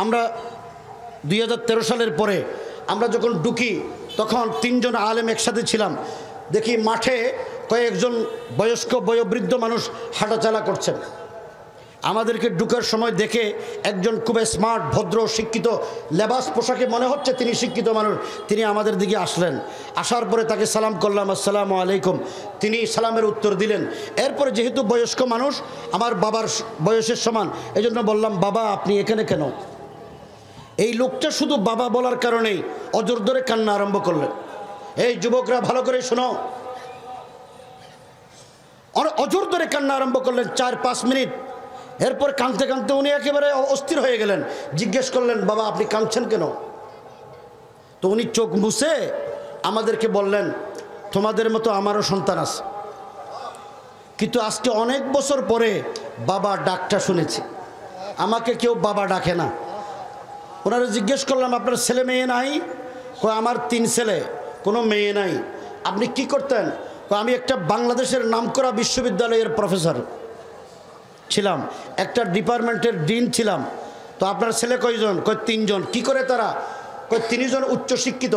আমরা 2013 সালের পরে। আমরা যখন ঢুকি তখন 3 জন আলেম একসাথে ছিলাম। দেখি মাঠে কয়েকজন বয়স্ক বয়োবৃদ্ধ মানুষ হাঁটাচলা করছেন। আমাদেরকে ঢুকার সময় দেখে একজন খুব স্মার্ট, ভদ্র, শিক্ষিত, লেবাস পোশাকে মনে হচ্ছে তিনি শিক্ষিত মানুষ, তিনি আমাদের দিকে আসলেন। আসার পরে তাকে সালাম করলাম, আসসালামু আলাইকুম। তিনি সালামের উত্তর দিলেন। এরপরে যেহেতু বয়স্ক মানুষ, আমার বাবার বয়সের সমান, এই জন্য বললাম, বাবা আপনি এখানে কেন? এই লোকটা শুধু বাবা বলার কারণেই অজর ধরে কান্না আরম্ভ করলেন। এই যুবকরা ভালো করে শোনো, অজর ধরে কান্না আরম্ভ করলেন 4-5 মিনিট। এরপর কাঁদতে কাঁদতে উনি একেবারে অস্থির হয়ে গেলেন। জিজ্ঞেস করলেন, বাবা আপনি কাঁদছেন কেন? তো উনি চোখ মুছে আমাদেরকে বললেন, তোমাদের মতো আমারও সন্তান আছে, কিন্তু আজকে অনেক বছর পরে বাবা ডাকটা শুনেছি, আমাকে কেউ বাবা ডাকে না। ওনারা জিজ্ঞেস করলাম, আপনার ছেলে মেয়ে নাই? আমার 3 ছেলে, কোনো মেয়ে নাই। আপনি কি করতেন? আমি একটা বাংলাদেশের নামকরা বিশ্ববিদ্যালয়ের প্রফেসর ছিলাম, একটা ডিপার্টমেন্টের ডিন ছিলাম। তো আপনার ছেলে কয়জন? 3 জন। কি করে তারা? 3 জন উচ্চশিক্ষিত,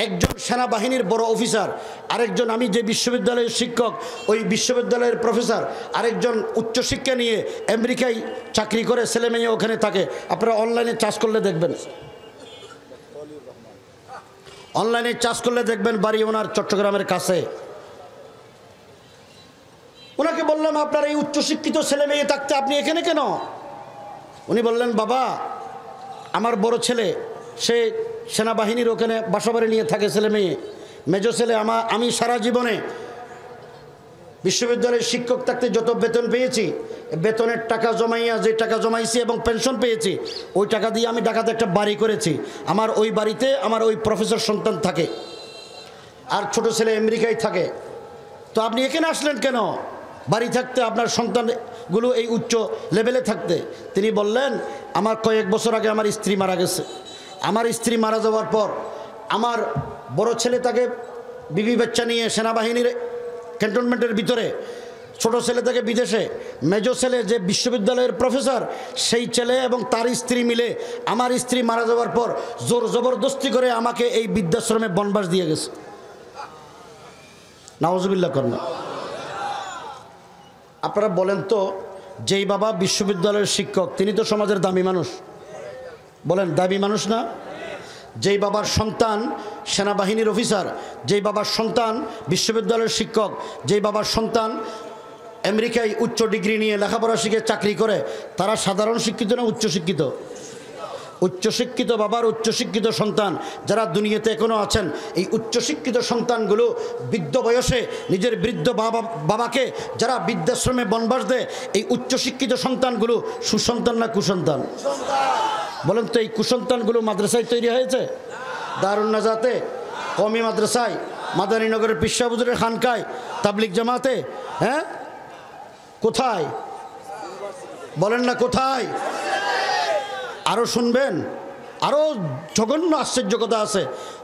একজন সেনাবাহিনীর বড় অফিসার, আরেকজন আমি যে বিশ্ববিদ্যালয়ের শিক্ষক ওই বিশ্ববিদ্যালয়ের প্রফেসর, আরেকজন উচ্চশিক্ষা নিয়ে আমেরিকায় চাকরি করে, ছেলে মেয়ে ওখানে থাকে। আপনারা অনলাইনে চার্জ করলে দেখবেন। অনলাইনে চার্জ করলে দেখবেন বাড়ি ওনার চট্টগ্রামের কাছে। ওনাকে বললাম, আপনার এই উচ্চশিক্ষিত ছেলে মেয়ে থাকতে আপনি এখানে কেন? উনি বললেন, বাবা আমার বড় ছেলে সে সেনাবাহিনীর ওখানে বাসাবাড়ি নিয়ে থাকে ছেলে মেয়ে, মেজো ছেলে আমি সারা জীবনে বিশ্ববিদ্যালয়ের শিক্ষক থাকতে যত বেতন পেয়েছি, বেতনের টাকা জমাইয়া যে টাকা জমাইছি এবং পেনশন পেয়েছি, ওই টাকা দিয়ে আমি ঢাকাতে একটা বাড়ি করেছি। আমার ওই বাড়িতে আমার ওই প্রফেসর সন্তান থাকে, আর ছোট ছেলে আমেরিকায় থাকে। তো আপনি এখানে আসলেন কেন বাড়ি থাকতে, আপনার সন্তানগুলো এই উচ্চ লেভেলে থাকতে? তিনি বললেন, আমার কয়েক বছর আগে আমার স্ত্রী মারা গেছে। আমার স্ত্রী মারা যাওয়ার পর আমার বড় ছেলে তাকে বিবি বাচ্চা নিয়ে সেনাবাহিনীর ক্যান্টনমেন্টের ভিতরে, ছোট ছেলে থাকে বিদেশে, মেজো ছেলে যে বিশ্ববিদ্যালয়ের প্রফেসর, সেই ছেলে এবং তার স্ত্রী মিলে আমার স্ত্রী মারা যাওয়ার পর জোর জবরদস্তি করে আমাকে এই বৃদ্ধাশ্রমে বনবাস দিয়ে গেছে। নাউজুবিল্লাহ কন্যা। আপনারা বলেন তো, যেই বাবা বিশ্ববিদ্যালয়ের শিক্ষক তিনি তো সমাজের দামি মানুষ, বলেন দামি মানুষ না? যেই বাবার সন্তান সেনাবাহিনীর অফিসার, যেই বাবার সন্তান বিশ্ববিদ্যালয়ের শিক্ষক, যেই বাবার সন্তান আমেরিকায় উচ্চ ডিগ্রি নিয়ে লেখাপড়া শিখে চাকরি করে, তারা সাধারণ শিক্ষিত না উচ্চশিক্ষিত? উচ্চশিক্ষিত বাবার উচ্চশিক্ষিত সন্তান যারা দুনিয়াতে এখনও আছেন, এই উচ্চশিক্ষিত সন্তানগুলো বৃদ্ধ বয়সে নিজের বৃদ্ধ বাবাকে যারা বৃদ্ধাশ্রমে বনবাস দেয়, এই উচ্চশিক্ষিত সন্তানগুলো সুসন্তান না কুসন্তান? বলেন তো, এই কুসন্তানগুলো মাদ্রাসায় তৈরি হয়েছে? দারুন নাজাতে, কওমি মাদ্রাসায়, মাদারীনগরের পিসা হুজুরের খানকায়, তাবলিগ জামাতে, হ্যাঁ কোথায়? বলেন না কোথায়? আরও শুনবেন, আরও জঘন্য আশ্চর্য কথা আছে।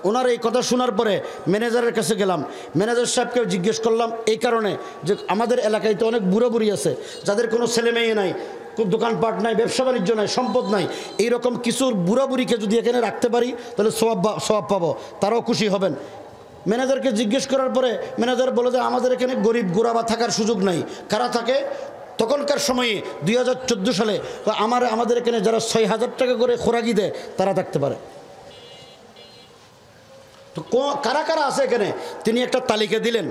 ওনার এই কথা শোনার পরে ম্যানেজারের কাছে গেলাম, ম্যানেজার সাহেবকে জিজ্ঞেস করলাম এই কারণে যে আমাদের এলাকায় তো অনেক বুড়ো বুড়ি আছে যাদের কোনো ছেলে মেয়ে নাই, দোকানপাট নাই, ব্যবসা বাণিজ্য নাই, সম্পদ নাই, এইরকম কিছু বুড়া বুড়িকে যদি এখানে রাখতে পারি তাহলে সওয়াব পাবো, তারাও খুশি হবেন। ম্যানেজারকে জিজ্ঞেস করার পরে ম্যানেজার বলে যে আমাদের এখানে গরিব গোরাবা থাকার সুযোগ নাই। কারা থাকে? তখনকার সময়ে 2014 সালে আমাদের এখানে যারা 6,000 টাকা করে খোরাকি দেয় তারা থাকতে পারে। তো কারা কারা আছে এখানে তিনি একটা তালিকা দিলেন।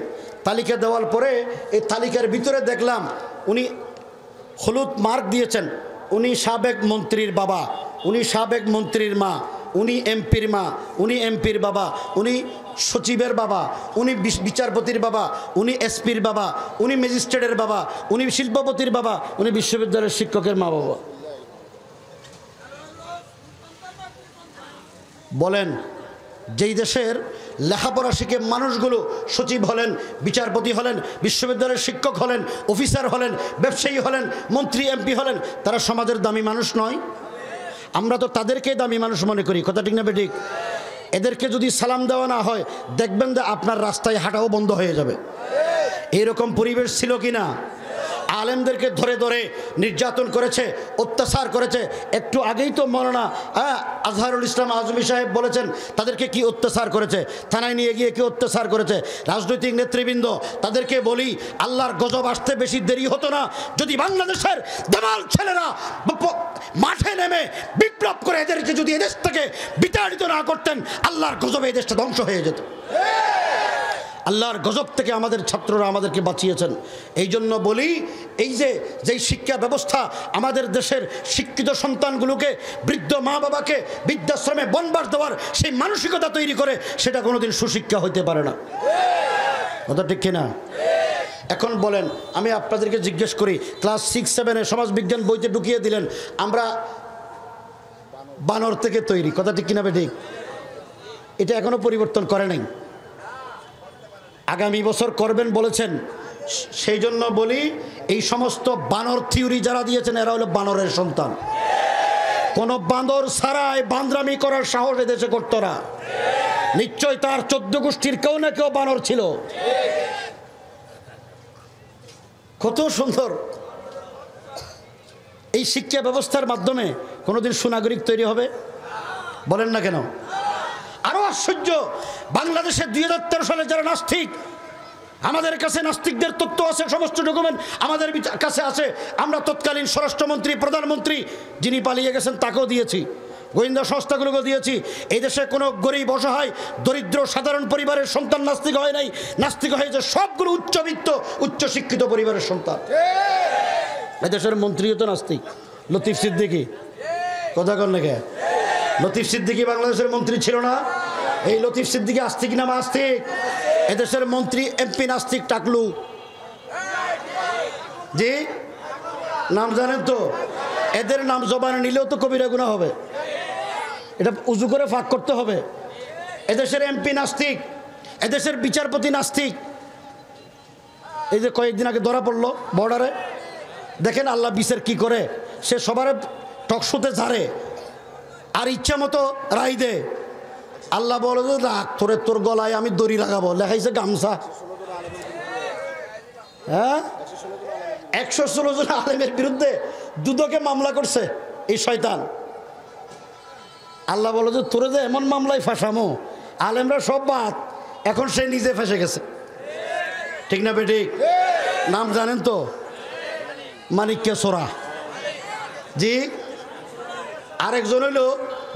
তালিকা দেওয়ার পরে এই তালিকার ভিতরে দেখলাম উনি হলুদ মার্ক দিয়েছেন, উনি সাবেক মন্ত্রীর বাবা, উনি সাবেক মন্ত্রীর মা, উনি এমপির মা, উনি এমপির বাবা, উনি সচিবের বাবা, উনি বিচারপতির বাবা, উনি এসপির বাবা, উনি ম্যাজিস্ট্রেটের বাবা, উনি শিল্পপতির বাবা, উনি বিশ্ববিদ্যালয়ের শিক্ষকের মা বাবা। বলেন, যেই দেশের লেখাপড়া শিখে মানুষগুলো সচিব হলেন, বিচারপতি হলেন, বিশ্ববিদ্যালয়ের শিক্ষক হলেন, অফিসার হলেন, ব্যবসায়ী হলেন, মন্ত্রী এমপি হলেন, তারা সমাজের দামি মানুষ নয়? আমরা তো তাদেরকে দামি মানুষ মনে করি, কথা ঠিক না বেঠিক? এদেরকে যদি সালাম দেওয়া না হয় দেখবেন যে আপনার রাস্তায় হাঁটাও বন্ধ হয়ে যাবে। এইরকম পরিবেশ ছিল কি না? আলেমদেরকে ধরে ধরে নির্যাতন করেছে, অত্যাচার করেছে। একটু আগেই তো মৌলানা আজহারুল ইসলাম আজমি সাহেব বলেছেন তাদেরকে কি অত্যাচার করেছে, থানায় নিয়ে গিয়ে কি অত্যাচার করেছে। রাজনৈতিক নেতৃবৃন্দ তাদেরকে বলি, আল্লাহর গজব আসতে বেশি দেরি হতো না যদি বাংলাদেশের দামাল ছেলেরা মাঠে নেমে বিপ্লব করে এদেরকে যদি এদেশ থেকে বিতাড়িত না করতেন, আল্লাহর গজবে এই দেশটা ধ্বংস হয়ে যেত। আল্লাহর গজব থেকে আমাদের ছাত্ররা আমাদেরকে বাঁচিয়েছেন। এই জন্য বলি, এই যেই শিক্ষা ব্যবস্থা আমাদের দেশের শিক্ষিত সন্তানগুলোকে, বৃদ্ধ মা বাবাকে বৃদ্ধাশ্রমে বনবাস দেওয়ার সেই মানসিকতা তৈরি করে, সেটা কোনোদিন সুশিক্ষা হইতে পারে না। কথা ঠিক কিনা? এখন বলেন, আমি আপনাদেরকে জিজ্ঞেস করি, ক্লাস 6-7-এ সমাজবিজ্ঞান বইতে ঢুকিয়ে দিলেন আমরা বানর থেকে তৈরি, কথা ঠিক কিনা ঠিক? এটা এখনো পরিবর্তন করে নাই, আগামী বছর করবেন বলেছেন। সেই জন্য বলি, এই সমস্ত বানর থিওরি যারা দিয়েছেন এরা হলো বানরের সন্তান। কোন বান্দর ছাড়াই বান্দরামি করার সাহস এদেশে করতো না। নিশ্চয় তার 14 গোষ্ঠীর কেউ না কেউ বানর ছিল। কত সুন্দর এই শিক্ষা ব্যবস্থার মাধ্যমে কোনোদিন সুনাগরিক তৈরি হবে? বলেন না কেন? আরো আশ্চর্য, বাংলাদেশে 2013 সালে যারা নাস্তিক, আমাদের কাছে নাস্তিকদের তথ্য আছে, সমস্ত ডকুমেন্ট আমাদের কাছে আছে। আমরা তৎকালীন স্বরাষ্ট্রমন্ত্রী, প্রধানমন্ত্রী যিনি পালিয়ে গেছেন তাকেও দিয়েছি। গোয়েন্দা সংস্থাগুলোকে দিয়েছি। এই দেশে কোনো গরিব অসহায় দরিদ্র সাধারণ পরিবারের সন্তান নাস্তিক হয় নাই, নাস্তিক হয়েছে সবগুলো উচ্চবিত্ত উচ্চশিক্ষিত পরিবারের সন্তান। এদেশের মন্ত্রীও তো নাস্তিক, লতিফ সিদ্দিকী। কথা কন নাকি? লতিফ সিদ্দিকী বাংলাদেশের মন্ত্রী ছিল না? এই লতিফ সিদ্দিকী আস্তিক না আস্তিক? এদেশের মন্ত্রী এমপি নাস্তিক টাকলু। জি, নাম জানেন তো? এদের নাম জবানে নিলেও তো কবিরা গুনাহ হবে, এটা উজু করে ফাঁক করতে হবে। এদেশের এমপি নাস্তিক, এদেশের বিচারপতি নাস্তিক। এই যে কয়েকদিন আগে ধরা পড়লো বর্ডারে, দেখেন আল্লাহ বিচার কি করে। সে সবার টকশোতে ঝাড়ে আর ইচ্ছা মতো রায় দে। আল্লাহ বলে যে রাখ, তোর গলায় আমি দড়ি লাগাবো, লেখাইছে গামছা। হ্যাঁ, 116 জন আলেমের বিরুদ্ধে দুদকে মামলা করছে এই শয়তান। আল্লাহ বলে যে তোরে যে এমন মামলায় ফাঁসামো, আলেমরা সব বাদ, এখন সে নিজে ফেঁসে গেছে। ঠিক না বেঠিক? নাম জানেন তো? মানিক্য সোরা। জি। আরেকজন হইলো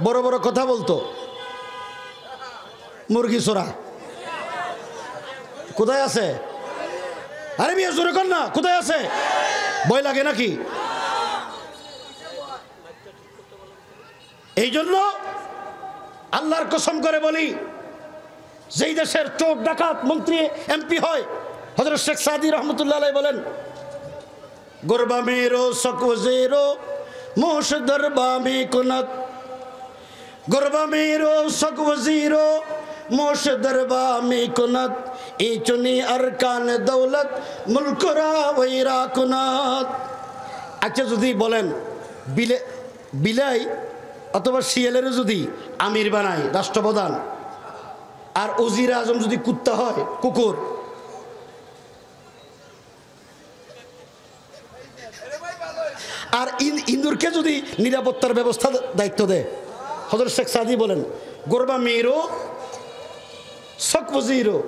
বড় বড় কথা বলতো, মুরগি সোরা। কোথায় আছে? আরে বিয়ে জোরে কর না, কোথায় আছে? ভয় লাগে নাকি? এই জন্য আল্লাহর কসম করে বলি, যেই দেশের চোর ডাকাত মন্ত্রী এমপি হয়, হযরত শেখ সাদি রহমতুল্লাহ আলাইহি বলেন, গুরবা মেরো সক ওজেরো মোশ দরবা মে কুনত, গুরবা মেরো সক ওজিরো মোশ দরবা মে কুনত, এই চুনি আরকান দৌলত মুলকরা ওইরা কুনত। আচ্ছা, যদি বলেন বিলাই অথবা শিয়ালের যদি আমির বানায় রাষ্ট্রপ্রধান, আর উজির আজম যদি কুত্তা হয়, কুকুর, আর ইন্দুরকে যদি নিরাপত্তার ব্যবস্থা দায়িত্ব দেয়, হযরত শেখ সাদি বলেন, গোরবা মেয়েরও শক ওজিরও,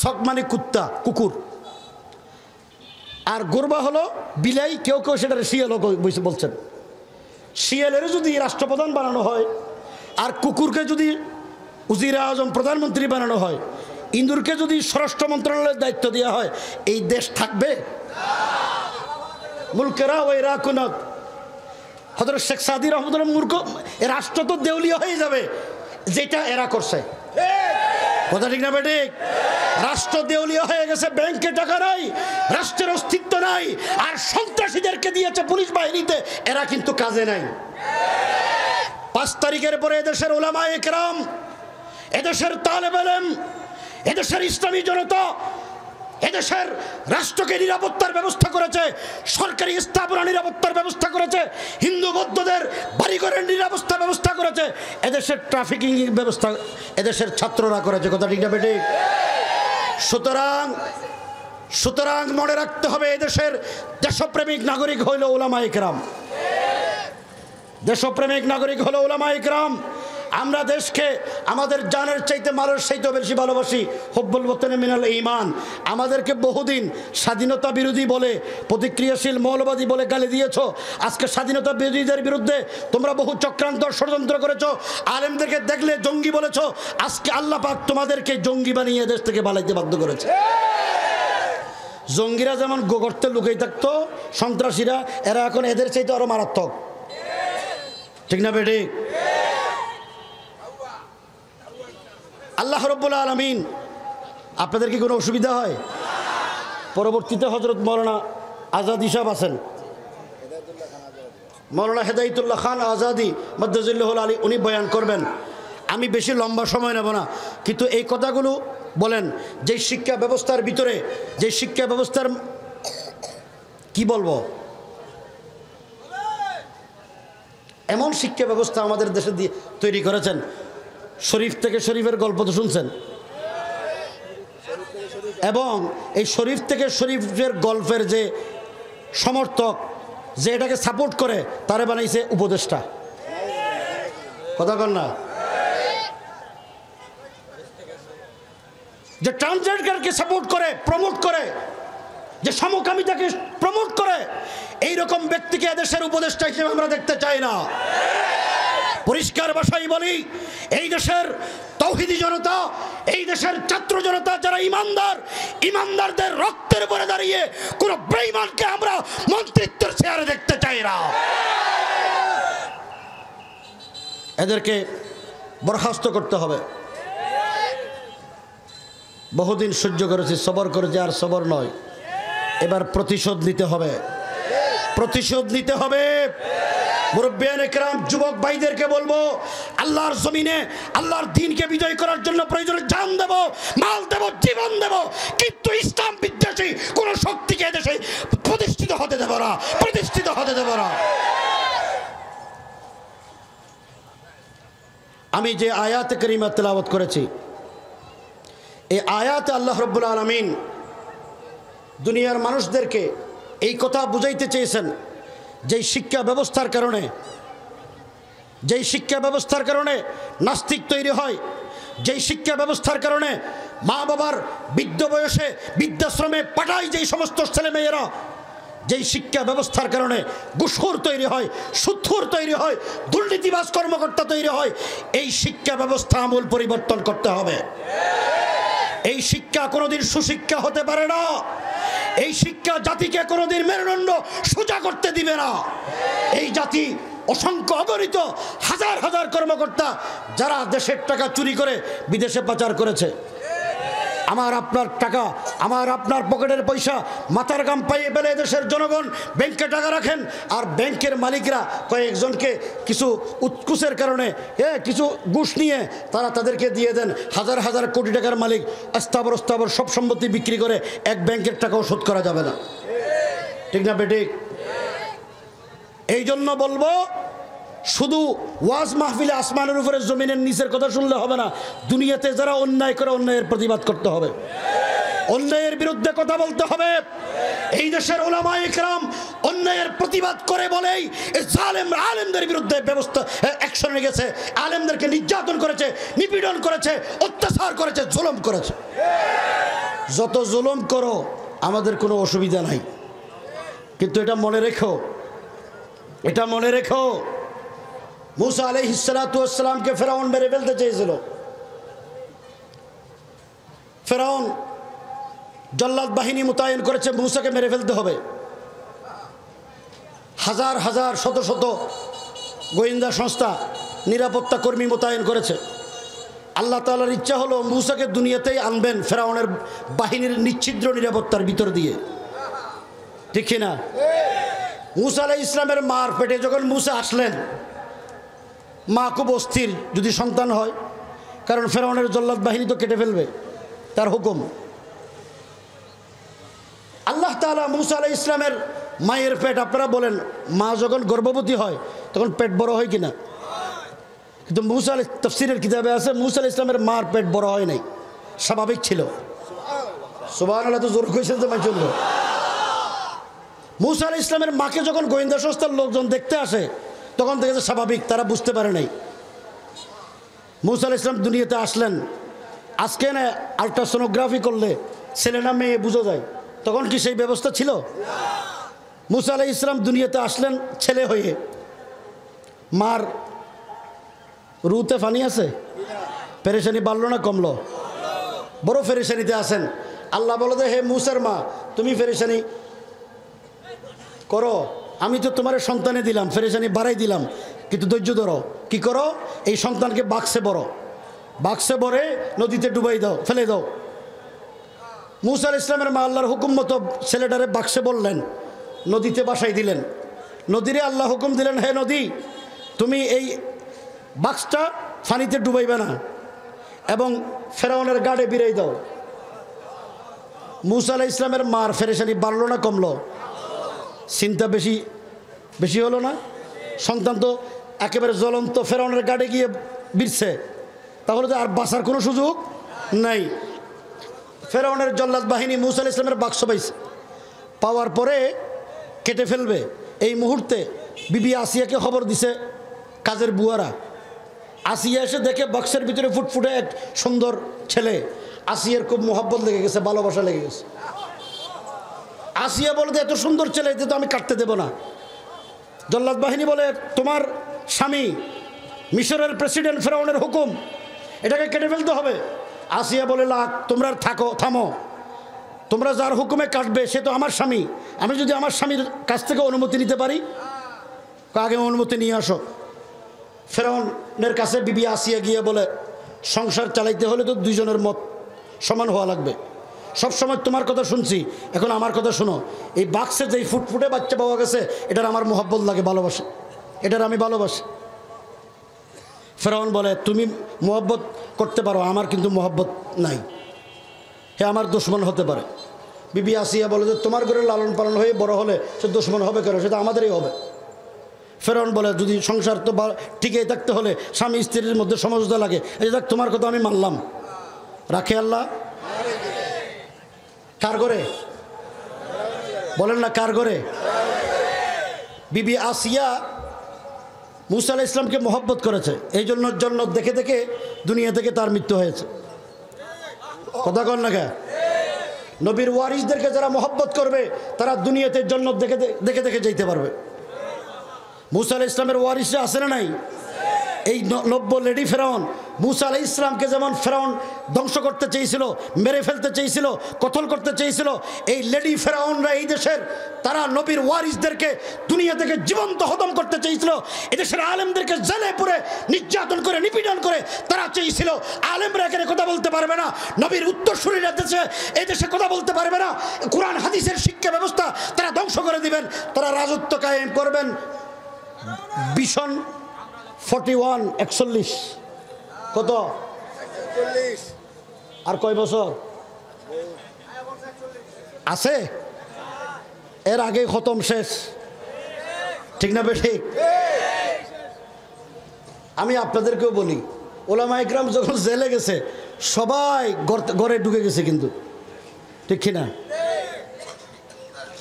শক মানে কুত্তা কুকুর, আর গোরবা হলো বিলাই, কেউ কেউ সেটা শিয়াল বলছেন। শিয়ালের যদি রাষ্ট্রপ্রধান বানানো হয়, আর কুকুরকে যদি উজিরে আজম প্রধানমন্ত্রী বানানো হয়, ইন্দুরকে যদি স্বরাষ্ট্র মন্ত্রণালয়ের দায়িত্ব দেওয়া হয়, এই দেশ থাকবে? মুলকেরা ওই রাকুনত। হযরত শেখ সাদি রহমতুল্লাহ মূর্খ, এ রাষ্ট্র তো দেউলিয়া হয়ে যাবে, যেটা এরা করছে। কথা ঠিক না বেঠিক? রাষ্ট্র দেউলিয়া হয়ে গেছে, ব্যাংকে টাকা নাই, রাষ্ট্রের অস্তিত্ব নাই, আর সন্ত্রাসীদেরকে দিয়েছে পুলিশ বাহিনীতে, এরা কিন্তু কাজে নাই। 5 তারিখের পরে এদেশের উলামায়ে কেরাম, এদেশের তালেবে ইলম, এদেশের ইসলামী জনতা এদেশের রাষ্ট্রকে নিরাপত্তার ব্যবস্থা করেছে, সরকারি স্থাপনা নিরাপত্তার ব্যবস্থা করেছে, হিন্দু বৌদ্ধদের বাড়িঘরের নিরাপত্তার ব্যবস্থা করেছে, এদেশের ট্রাফিকিং ব্যবস্থা এদেশের ছাত্ররা করেছে। কথা ঠিক না বেঠিক? সুতরাং মনে রাখতে হবে, এদেশের দেশপ্রেমিক নাগরিক হইল উলামায়ে কেরাম, দেশপ্রেমিক নাগরিক হলো উলামায়ে কেরাম। আমরা দেশকে আমাদের জানের চাইতে মালের চাইতে বেশি ভালোবাসি। হুব্বুল ওয়াতানি মিনাল ঈমান। আমাদেরকে বহুদিন স্বাধীনতা বিরোধী বলে, প্রতিক্রিয়াশীল মৌলবাদী বলে গালি দিয়েছো। আজকে স্বাধীনতা বিরোধীদের বিরুদ্ধে তোমরা বহু চক্রান্ত ষড়যন্ত্র করেছো, আলেমদেরকে দেখলে জঙ্গি বলেছো। আজকে আল্লাহ পাক তোমাদেরকে জঙ্গি বানিয়ে দেশ থেকে পালাইতে বাধ্য করেছে। জঙ্গিরা যেমন গর্তে লুকাই থাকতো, সন্ত্রাসীরা এরা এখন এদের চাইতে আরো মারাত্মক। ঠিক না বেঠিক? আল্লাহ রাব্বুল আলামিন, আপনাদের কি কোনো অসুবিধা হয়? পরবর্তীতে হযরত মাওলানা আজাদি সাহেব আছেন, মাওলানা হেদায়েতুল্লাহ খান আজাদি মাদ্দাজিল্লাহুল আলী, উনি বয়ান করবেন। আমি বেশি লম্বা সময় নেব না, কিন্তু এই কথাগুলো বলেন যে শিক্ষা ব্যবস্থার ভিতরে, যে শিক্ষা ব্যবস্থার কি বলবো, এমন শিক্ষা ব্যবস্থা আমাদের দেশে দিয়ে তৈরি করেছেন। শরীফ থেকে শরীফের গল্প তো শুনছেন, এবং এই শরীফ থেকে শরীফের গল্পের যে সমর্থক, যে এটাকে সাপোর্ট করে, তারে বানাইছে উপদেষ্টা। কথা বল না? যে ট্রান্সজেন্ডারকে সাপোর্ট করে, প্রমোট করে, যে সমকামিতাকে প্রমোট করে, এইরকম ব্যক্তিকে এদেশের উপদেষ্টা হিসেবে আমরা দেখতে চাই না। পরিষ্কার ভাষায় বলি, এই দেশের তৌহিদি জনতা, এই দেশের ছাত্র জনতা যারা ইমানদার, ইমানদারদের রক্তের উপরে দাঁড়িয়ে কোন বেঈমানকে আমরা মন্ত্রিত্বের চেয়ারে দেখতে চাই না। এদেরকে বরখাস্ত করতে হবে। বহুদিন সহ্য করেছি, সবর করেছি, আর সবর নয়, এবার প্রতিশোধ নিতে হবে, প্রতিশোধ নিতে হবে। মুরব্বিয়ান একরাম, যুবক ভাইদেরকে বলবো, আল্লাহর জমিনে আল্লাহর দ্বীনকে বিজয় করার জন্য প্রয়োজনে জান দেব, মাল দেব, জীবন দেব, কিন্তু ইসলাম বিদ্বেষী কোন শক্তিকে এদেশে প্রতিষ্ঠিত হতে দেব না, প্রতিষ্ঠিত হতে দেব না। আমি যে আয়াতে কারিমা তেলাওয়াত করেছি, এই আয়াতে আল্লাহ রাব্বুল আলামিন দুনিয়ার মানুষদেরকে এই কথা বুঝাইতে চেয়েছেন, যেই শিক্ষা ব্যবস্থার কারণে নাস্তিক তৈরি হয়, যেই শিক্ষা ব্যবস্থার কারণে মা বাবার বৃদ্ধ বয়সে বৃদ্ধাশ্রমে পাঠায় যেই সমস্ত ছেলেমেয়েরা, যেই শিক্ষা ব্যবস্থার কারণে ঘুষখোর তৈরি হয়, সুদখোর তৈরি হয়, দুর্নীতিবাজ কর্মকর্তা তৈরি হয়, এই শিক্ষা ব্যবস্থা আমূল পরিবর্তন করতে হবে। এই শিক্ষা কোনোদিন সুশিক্ষা হতে পারে না। এই শিক্ষা জাতিকে কোনোদিন মেরুদণ্ড সোজা করতে দিবে না। এই জাতি অসংখ্য অগণিত হাজার হাজার কর্মকর্তা যারা দেশের টাকা চুরি করে বিদেশে পাচার করেছে, আমার আপনার টাকা, আমার আপনার পকেটের পয়সা মাথার গাম পাইয়ে ফেলে দেশের জনগণ ব্যাংকে টাকা রাখেন, আর ব্যাংকের মালিকরা কয়েকজনকে কিছু উৎকুচের কারণে কিছু ঘুষ নিয়ে তারা তাদেরকে দিয়ে দেন। হাজার হাজার কোটি টাকার মালিক স্থাবর সব সম্পত্তি বিক্রি করে এক ব্যাংকের টাকাও শোধ করা যাবে না, ঠিক না বেঠিক? এই জন্য বলবো, শুধু ওয়াজ মাহফিলে আসমানের উপরে জমিনের নিচের কথা শুনলে হবে না। দুনিয়াতে যারা অন্যায় করে অন্যায়ের প্রতিবাদ করতে হবে, অন্যায়ের বিরুদ্ধে কথা বলতে হবে। এই দেশের উলামায়ে ইকরাম অন্যায়ের প্রতিবাদ করে বলেই জালেম আলেমদের বিরুদ্ধে ব্যবস্থা অ্যাকশন নিয়ে গেছে, আলেমদেরকে নির্যাতন করেছে, নিপীড়ন করেছে, অত্যাচার করেছে, জুলুম করেছে। যত জুলুম করো আমাদের কোনো অসুবিধা নাই, কিন্তু এটা মনে রেখো, মুসা আলাইহিস সালাতু ওয়াস সালামকে ফেরাউন মেরে ফেলতে চেয়েছিল। ফেরাউন জল্লাদ বাহিনী মোতায়েন করেছে, মুসাকে মেরে ফেলতে হবে। হাজার হাজার শত শত গোয়েন্দা সংস্থা, নিরাপত্তা কর্মী মোতায়েন করেছে। আল্লাহ তাআলার ইচ্ছা হলো মুসাকে দুনিয়াতেই আনবেন ফেরাউনের বাহিনীর নিচ্ছিদ্র নিরাপত্তার ভিতর দিয়ে, ঠিক না? মুসা আলাইহিস ইসলামের মার পেটে যখন মুসা আসলেন, মা খুব অস্থির যদি সন্তান হয়, কারণ ফেরাউনের জল্লাদ বাহিনী তো কেটে ফেলবে, তার হুকুম। আল্লাহ তাআলা মুসা আলাইহিস ইসলামের মায়ের পেট, আপনারা বলেন মা যখন গর্ভবতী হয় তখন পেট বড় হয় কিনা? কিন্তু মুসা আলাইহিস তাফসীরের কিতাবে আছে মুসা আলাইহিস ইসলামের মার পেট বড় হয় নাই, স্বাভাবিক ছিল। সুবহানাল্লাহ, তো জোর কইছেন তো মাইচল। মুসা আলাইহিস ইসলামের মাকে যখন গোয়েন্দা সংস্থার লোকজন দেখতে আসে তখন দেখেছে স্বাভাবিক, তারা বুঝতে পারে নাই। মুসা আলাইহিস ইসলাম দুনিয়াতে আসলেন, আজকে না আলট্রাসোনোগ্রাফি করলে ছেলে না মেয়ে বোঝা যায়, তখন কি সেই ব্যবস্থা ছিল? মুসা আলাইহিস ইসলাম দুনিয়াতে আসলেন ছেলে হয়ে, মার রুতে ফানি আছে, পেরেশানি বাড়লো না কমলো? বড় পেরেশানিতে আছেন। আল্লাহ বলে যে, হে মুসার মা, তুমি পেরেশানি করো, আমি তো তোমার সন্তানে দিলাম, পেরেশানি বাড়াই দিলাম, কিন্তু ধৈর্য ধরো। কি করো? এই সন্তানকে বাক্সে ভরে নদীতে ডুবাই দাও, ফেলে দাও। মুসা আলাইহিস ইসলামের মা আল্লাহর হুকুম মতো ছেলেটারে বাক্সে বললেন, নদীতে বাসাই দিলেন। নদীরে আল্লাহ হুকুম দিলেন, হে নদী, তুমি এই বাক্সটা পানিতে ডুবাইবে না এবং ফেরাউনের গাড়ে বিরাই দাও। মুসা আলাইহিস ইসলামের মার পেরেশানি বাড়লো না কমলো? চিন্তা বেশি হলো না? সন্তান তো একেবারে জ্বলন্ত ফেরাউনের গাড়ে গিয়ে বিরছে, তাহলে তো আর বাঁচার কোনো সুযোগ নাই। ফেরাউনের জল্লাদ বাহিনী মুসা আলাইহিস ইসলামের বাক্স পাইছে, পাওয়ার পরে কেটে ফেলবে। এই মুহূর্তে বিবি আসিয়াকে খবর দিছে কাজের বুয়ারা। আসিয়া এসে দেখে বাক্সের ভিতরে ফুটফুটে এক সুন্দর ছেলে। আসিয়ার খুব মোহাব্বত লেগে গেছে, ভালোবাসা লেগে গেছে। আসিয়া বলে, এত সুন্দর ছেলে, এতে তো আমি কাটতে দেব না। জল্লাদ বাহিনী বলে, তোমার স্বামী মিশরের প্রেসিডেন্ট ফেরাউনের হুকুম, এটাকে কেটে ফেলতে হবে। আসিয়া বলে, লাখ তোমরা থামো, তোমরা যার হুকুমে কাটবে সে তো আমার স্বামী, আমি যদি আমার স্বামীর কাছ থেকে অনুমতি নিতে পারি, আগে অনুমতি নিয়ে আসো। ফেরাউনের কাছে বিবি আসিয়া গিয়ে বলে, সংসার চালাইতে হলে তো দুইজনের মত সমান হওয়া লাগবে। সবসময় তোমার কথা শুনছি, এখন আমার কথা শোনো। এই বাক্সে যেই ফুটফুটে বাচ্চা পাওয়া গেছে, এটার আমার মোহাব্বত লাগে, ভালোবাসে, এটার আমি ভালোবাসি। ফেরাউন বলে, তুমি মোহাব্বত করতে পারো, আমার কিন্তু মোহাব্বত নাই, হে আমার দুশমন হতে পারে। বিবি আসিয়া বলে যে, তোমার ঘরে লালন পালন হয়ে বড় হলে সে দুশমন হবে কেন, সেটা আমাদেরই হবে। ফেরাউন বলে, যদি সংসার তো টিকে থাকতে হলে স্বামী স্ত্রীর মধ্যে সমঝোতা লাগে, এই দেখ তোমার কথা আমি মানলাম, রাখে আল্লাহ। কার ঘরে বলেন না, কার ঘরে? বিবি আসিয়া মুসা আলাইহিস সালামকে মহব্বত করেছে, এই জন্য জন্নত দেখে দেখে দুনিয়া থেকে তার মৃত্যু হয়েছে। কথা কন না কে? নবীর ওয়ারিসদেরকে যারা মহব্বত করবে তারা দুনিয়াতে জন্নত দেখে দেখে দেখে যেতে পারবে। মুসা আলাইহিস সালামের ওয়ারিসরা আছে না নাই? এই 90 লেডি ফেরাউন মুসা আলাইহিস সালামকে যেমন ফেরাউন ধ্বংস করতে চেয়েছিল, মেরে ফেলতে চেয়েছিল, কতল করতে চেয়েছিল, এই লেডি ফেরাউনরা এই দেশের তারা নবীর ওয়ারিসদেরকে দুনিয়া থেকে জীবন্ত হতম করতে চেয়েছিল। এদেশের আলেমদেরকে জেলে পুরে নির্যাতন করে নিপীড়ন করে তারা চেয়েছিল আলেমরা এখানে কথা বলতে পারবে না, নবীর উত্তরসূরিরা দেশে এই দেশে কথা বলতে পারবে না, কোরআন হাদিসের শিক্ষা ব্যবস্থা তারা ধ্বংস করে দিবেন, তারা রাজত্ব কায়েম করবেন। ভীষণ 41 41 কত আর কয় বছর আছে? এর আগে খতম শেষ, ঠিক না বেঠিক? আমি আপনাদেরকেও বলি, ওলামা ইকরাম যখন জেলে গেছে সবাই ঘরে ঢুকে গেছে, কিন্তু ঠিক কিনা?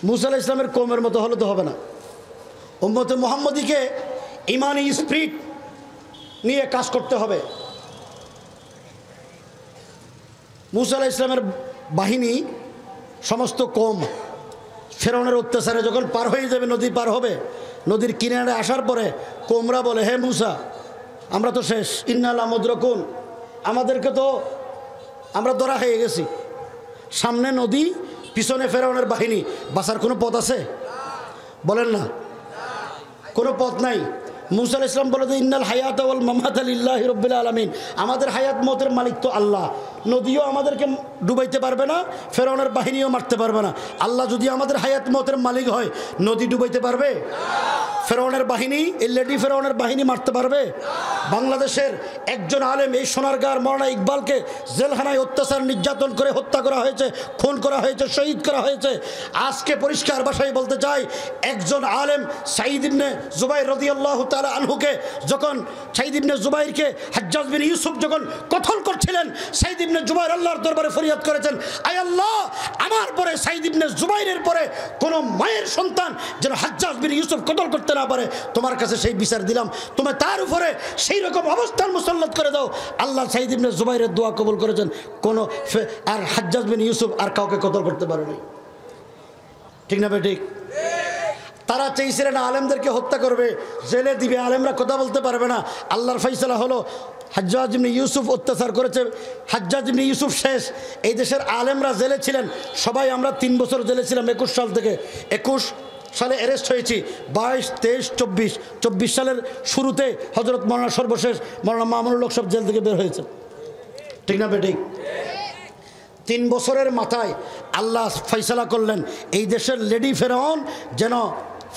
মুসা আলাইহিস সালামের কওমের মতো হলে তো হবে না। উম্মতে মুহাম্মদীকে ইমানি স্পিরিট নিয়ে কাজ করতে হবে। মুসা আলাইহিস সালামের বাহিনী সমস্ত কওম ফেরাউনের অত্যাচারে যখন পার হয়ে যাবে, নদী পার হবে, নদীর কিনারে আসার পরে কওমরা বলে, হে মুসা, আমরা তো শেষ, ইন্না লা মুদরাকুন, আমাদেরকে তো আমরা ধরা হয়ে গেছি, সামনে নদী, পিছনে ফেরাউনের বাহিনী, বাঁচার কোনো পথ আছে? বলেন না, কোনো পথ নাই। মুসা আলাইহিস সালাম বলে যে, ইন্নাল হায়াত ওয়াল মামাত লিল্লাহি রাব্বিল আলামিন, আমাদের হায়াত মতের মালিক তো আল্লাহ, নদীও আমাদেরকে ডুবাইতে পারবে না, ফেরাউনের বাহিনীও মারতে পারবে না। আল্লাহ যদি আমাদের হায়াত মতের মালিক হয়, নদী ডুবাইতে পারবে? ফেরাউনের বাহিনী, এই লেডি ফেরাউনের বাহিনী মারতে পারবে? বাংলাদেশের একজন আলেম এই সোনারগাঁর মাওলানা ইকবালকে জেলখানায় অত্যাচার নির্যাতন করে হত্যা করা হয়েছে, খুন করা হয়েছে, শহীদ করা হয়েছে। আজকে পরিষ্কার ভাষায় বলতে চাই, একজন আলেম সাঈদ ইবনে জুবাইর রাদিয়াল্লাহু তাআলা আনহুকে যখন সাঈদ ইবনে জুবাইরকে হাজ্জাজ বিন ইউসুফ যখন কতল করছিলেন, সাঈদ ইবনে জুবাইর আল্লাহর দরবারে ফরিয়াদ করেছেন, আয় আল্লাহ, আমার পরে সাঈদ ইবনে জুবাইরের পরে কোনো মায়ের সন্তান যেন হাজ্জাজ বিন ইউসুফ কতল করতে না পারে, তোমার কাছে সেই বিচার দিলাম, তুমি তার উপরে সেই রকম অবস্থান মুসল্লাত করে দাও। আল্লাহ সাঈদ ইবনে জুবাইরের দোয়া কবুল করেছেন, কোনো আর হাজ্জাজ বিন ইউসুফ আর কাউকে কতল করতে পারেনি, ঠিক না বেঠিক? তারা চেয়েছিলেন আলেমদেরকে হত্যা করবে, জেলে দিবে, আলেমরা কথা বলতে পারবে না। আল্লাহর ফয়সালা হলো, হাজ্জাজ ইবনে ইউসুফ অত্যাচার করেছে, হাজ্জাজ ইবনে ইউসুফ শেষ। এই দেশের আলেমরা জেলে ছিলেন, সবাই আমরা 3 বছর জেলে ছিলাম, 21 সাল থেকে। 21 সালে অ্যারেস্ট হয়েছি, 22, 23, 24 সালের শুরুতে হজরত মৌলানা সর্বশেষ মৌলানা মামুনুল হক সব জেল থেকে বের হয়েছে, ঠিক না বেঠিক? 3 বছরের মাথায় আল্লাহ ফয়সালা করলেন, এই দেশের লেডি ফেরাউন যেন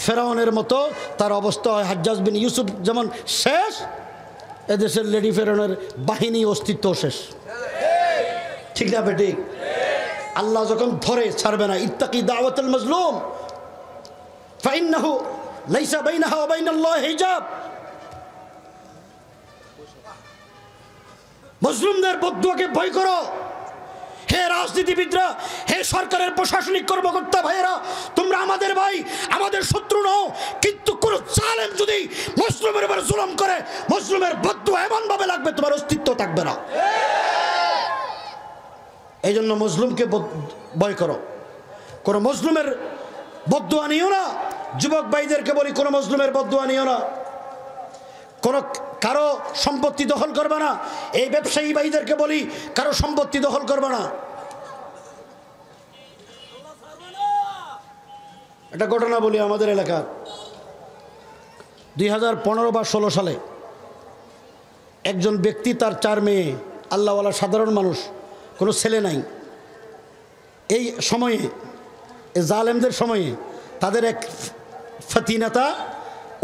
ফেরাউনের মতো তার অবস্থা হয়। হাজ্জাজ বিন ইউসুফ যেমন শেষ, এদেশের লেডি ফেরাউনের বাহিনী অস্তিত্ব শেষ, ঠিক না বেঠিক? আল্লাহ যখন ধরে ছাড়বে না, ইত্তাকি দাওয়াতুল মাজলুম ফাইন্নাহু লাইসা বাইনাহা ওয়া বাইনাল্লাহি হিজাব, মুসলিমদের বদদুয়াকে ভয় করো। হে রাজনীতিবিদরা, হে সরকারের প্রশাসনিক কর্মকর্তা ভাইয়েরা, তোমরা আমাদের ভাই, আমাদের শত্রু নও, কিন্তু কোন জালেম যদি মুসলিমের উপর জুলুম করে, মুসলিমের বদদুয়া এমন ভাবে লাগবে তোমার অস্তিত্ব থাকবে না। এই জন্য মুসলিমকে ভয় করো, কোন মুসলিমের বদদুয়া নিও না। যুবক ভাইদেরকে বলি, কোন মুসলিমের বদদুয়া নিও না। কোন কারো সম্পত্তি দখল করবে না। এই ব্যবসায়ী ভাইদেরকে বলি, কারো সম্পত্তি দখল করবে না। একটা ঘটনা বলি আমাদের এলাকার 2015 বা 16 সালে একজন ব্যক্তি, তার 4 মেয়ে, আল্লাহওয়ালা সাধারণ মানুষ, কোনো ছেলে নাই। এই সময়ে, এই জালেমদের সময়ে তাদের এক ফাতিনেতা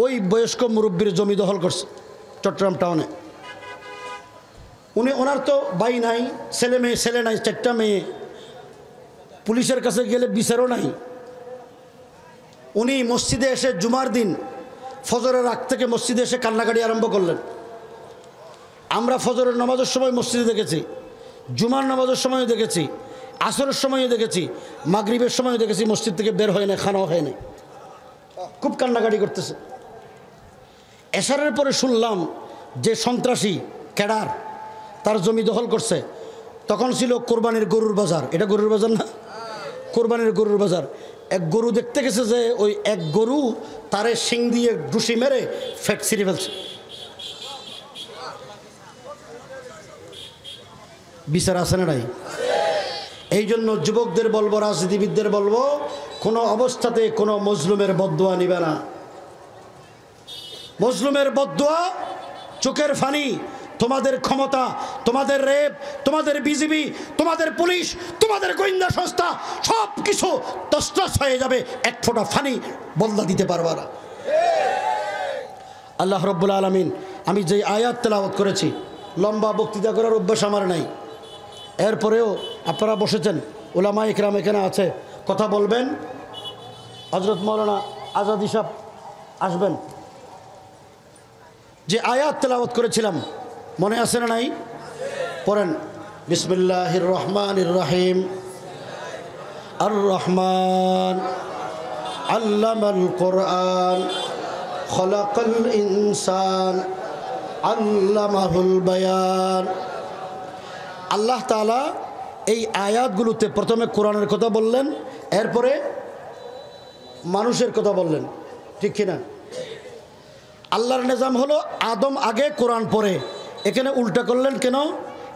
ওই বয়স্ক মুরব্বীর জমি দখল করছে চট্টগ্রাম টাউনে। ওনার তো ভাই নাই, ছেলে নাই, 4টা মেয়ে। পুলিশের কাছে গেলে বিচারও নাই। উনি মসজিদে এসে জুমার দিন ফজরের আগ থেকে মসজিদে এসে কান্নাকাটি আরম্ভ করলেন। আমরা ফজরের নামাজের সময় মসজিদে দেখেছি, জুমার নামাজের সময়ও দেখেছি, আসরের সময়ও দেখেছি, মাগরিবের সময়ও দেখেছি, মসজিদ থেকে বের হয় না, খানাও হয় না, খুব কান্নাকাটি করতেছে। এশারের পরে শুনলাম যে সন্ত্রাসী ক্যাডার তার জমি দখল করছে। তখন ছিল কোরবানির গরুর বাজার। এটা গরুর বাজার না? কোরবানির গরুর বাজার। এক গরু দেখতে গেছে যে ওই এক গরু তারে শিং দিয়ে ডুসি মেরে ফ্যাট ছিঁড়ে ফেলছে। বিচার আছে না নাই? এই জন্য যুবকদের বলবো, রাজনীতিবিদদের বলবো, কোনো অবস্থাতে কোনো মজলুমের বদদোয়া নিবে না। মজলুমের বদদোয়া চোখের ফানি। তোমাদের ক্ষমতা, তোমাদের রেপ, তোমাদের বিজিবি, তোমাদের পুলিশ, তোমাদের গোয়েন্দা সংস্থা সব কিছু তছনছ হয়ে যাবে, এক ফোঁটা ফানি বদলা দিতে পারবা না। আল্লাহ রব্বুল আলামিন, আমি যে আয়াত তেলাওয়াত করেছি, লম্বা বক্তৃতা করার অভ্যাস আমার নাই, এরপরেও আপনারা বসেছেন, ওলামা ইকরাম এখানে আছে, কথা বলবেন। হযরত মাওলানা আজাদি সাহেব আসবেন। যে আয়াত তেলাওয়াত করেছিলাম মনে আছে না নাই? পড়েন, বিসমিল্লাহির রহমানির রহিম। আর রহমান আল্লামাল কোরআন খলাকাল ইনসান আল্লামাহুল বায়ান। আল্লাহ তাআলা এই আয়াতগুলোতে প্রথমে কোরআনের কথা বললেন, এরপরে মানুষের কথা বললেন, ঠিক কিনা? আল্লাহর নিজাম হলো আদম আগে কোরআন পরে, এখানে উল্টা করলেন কেন?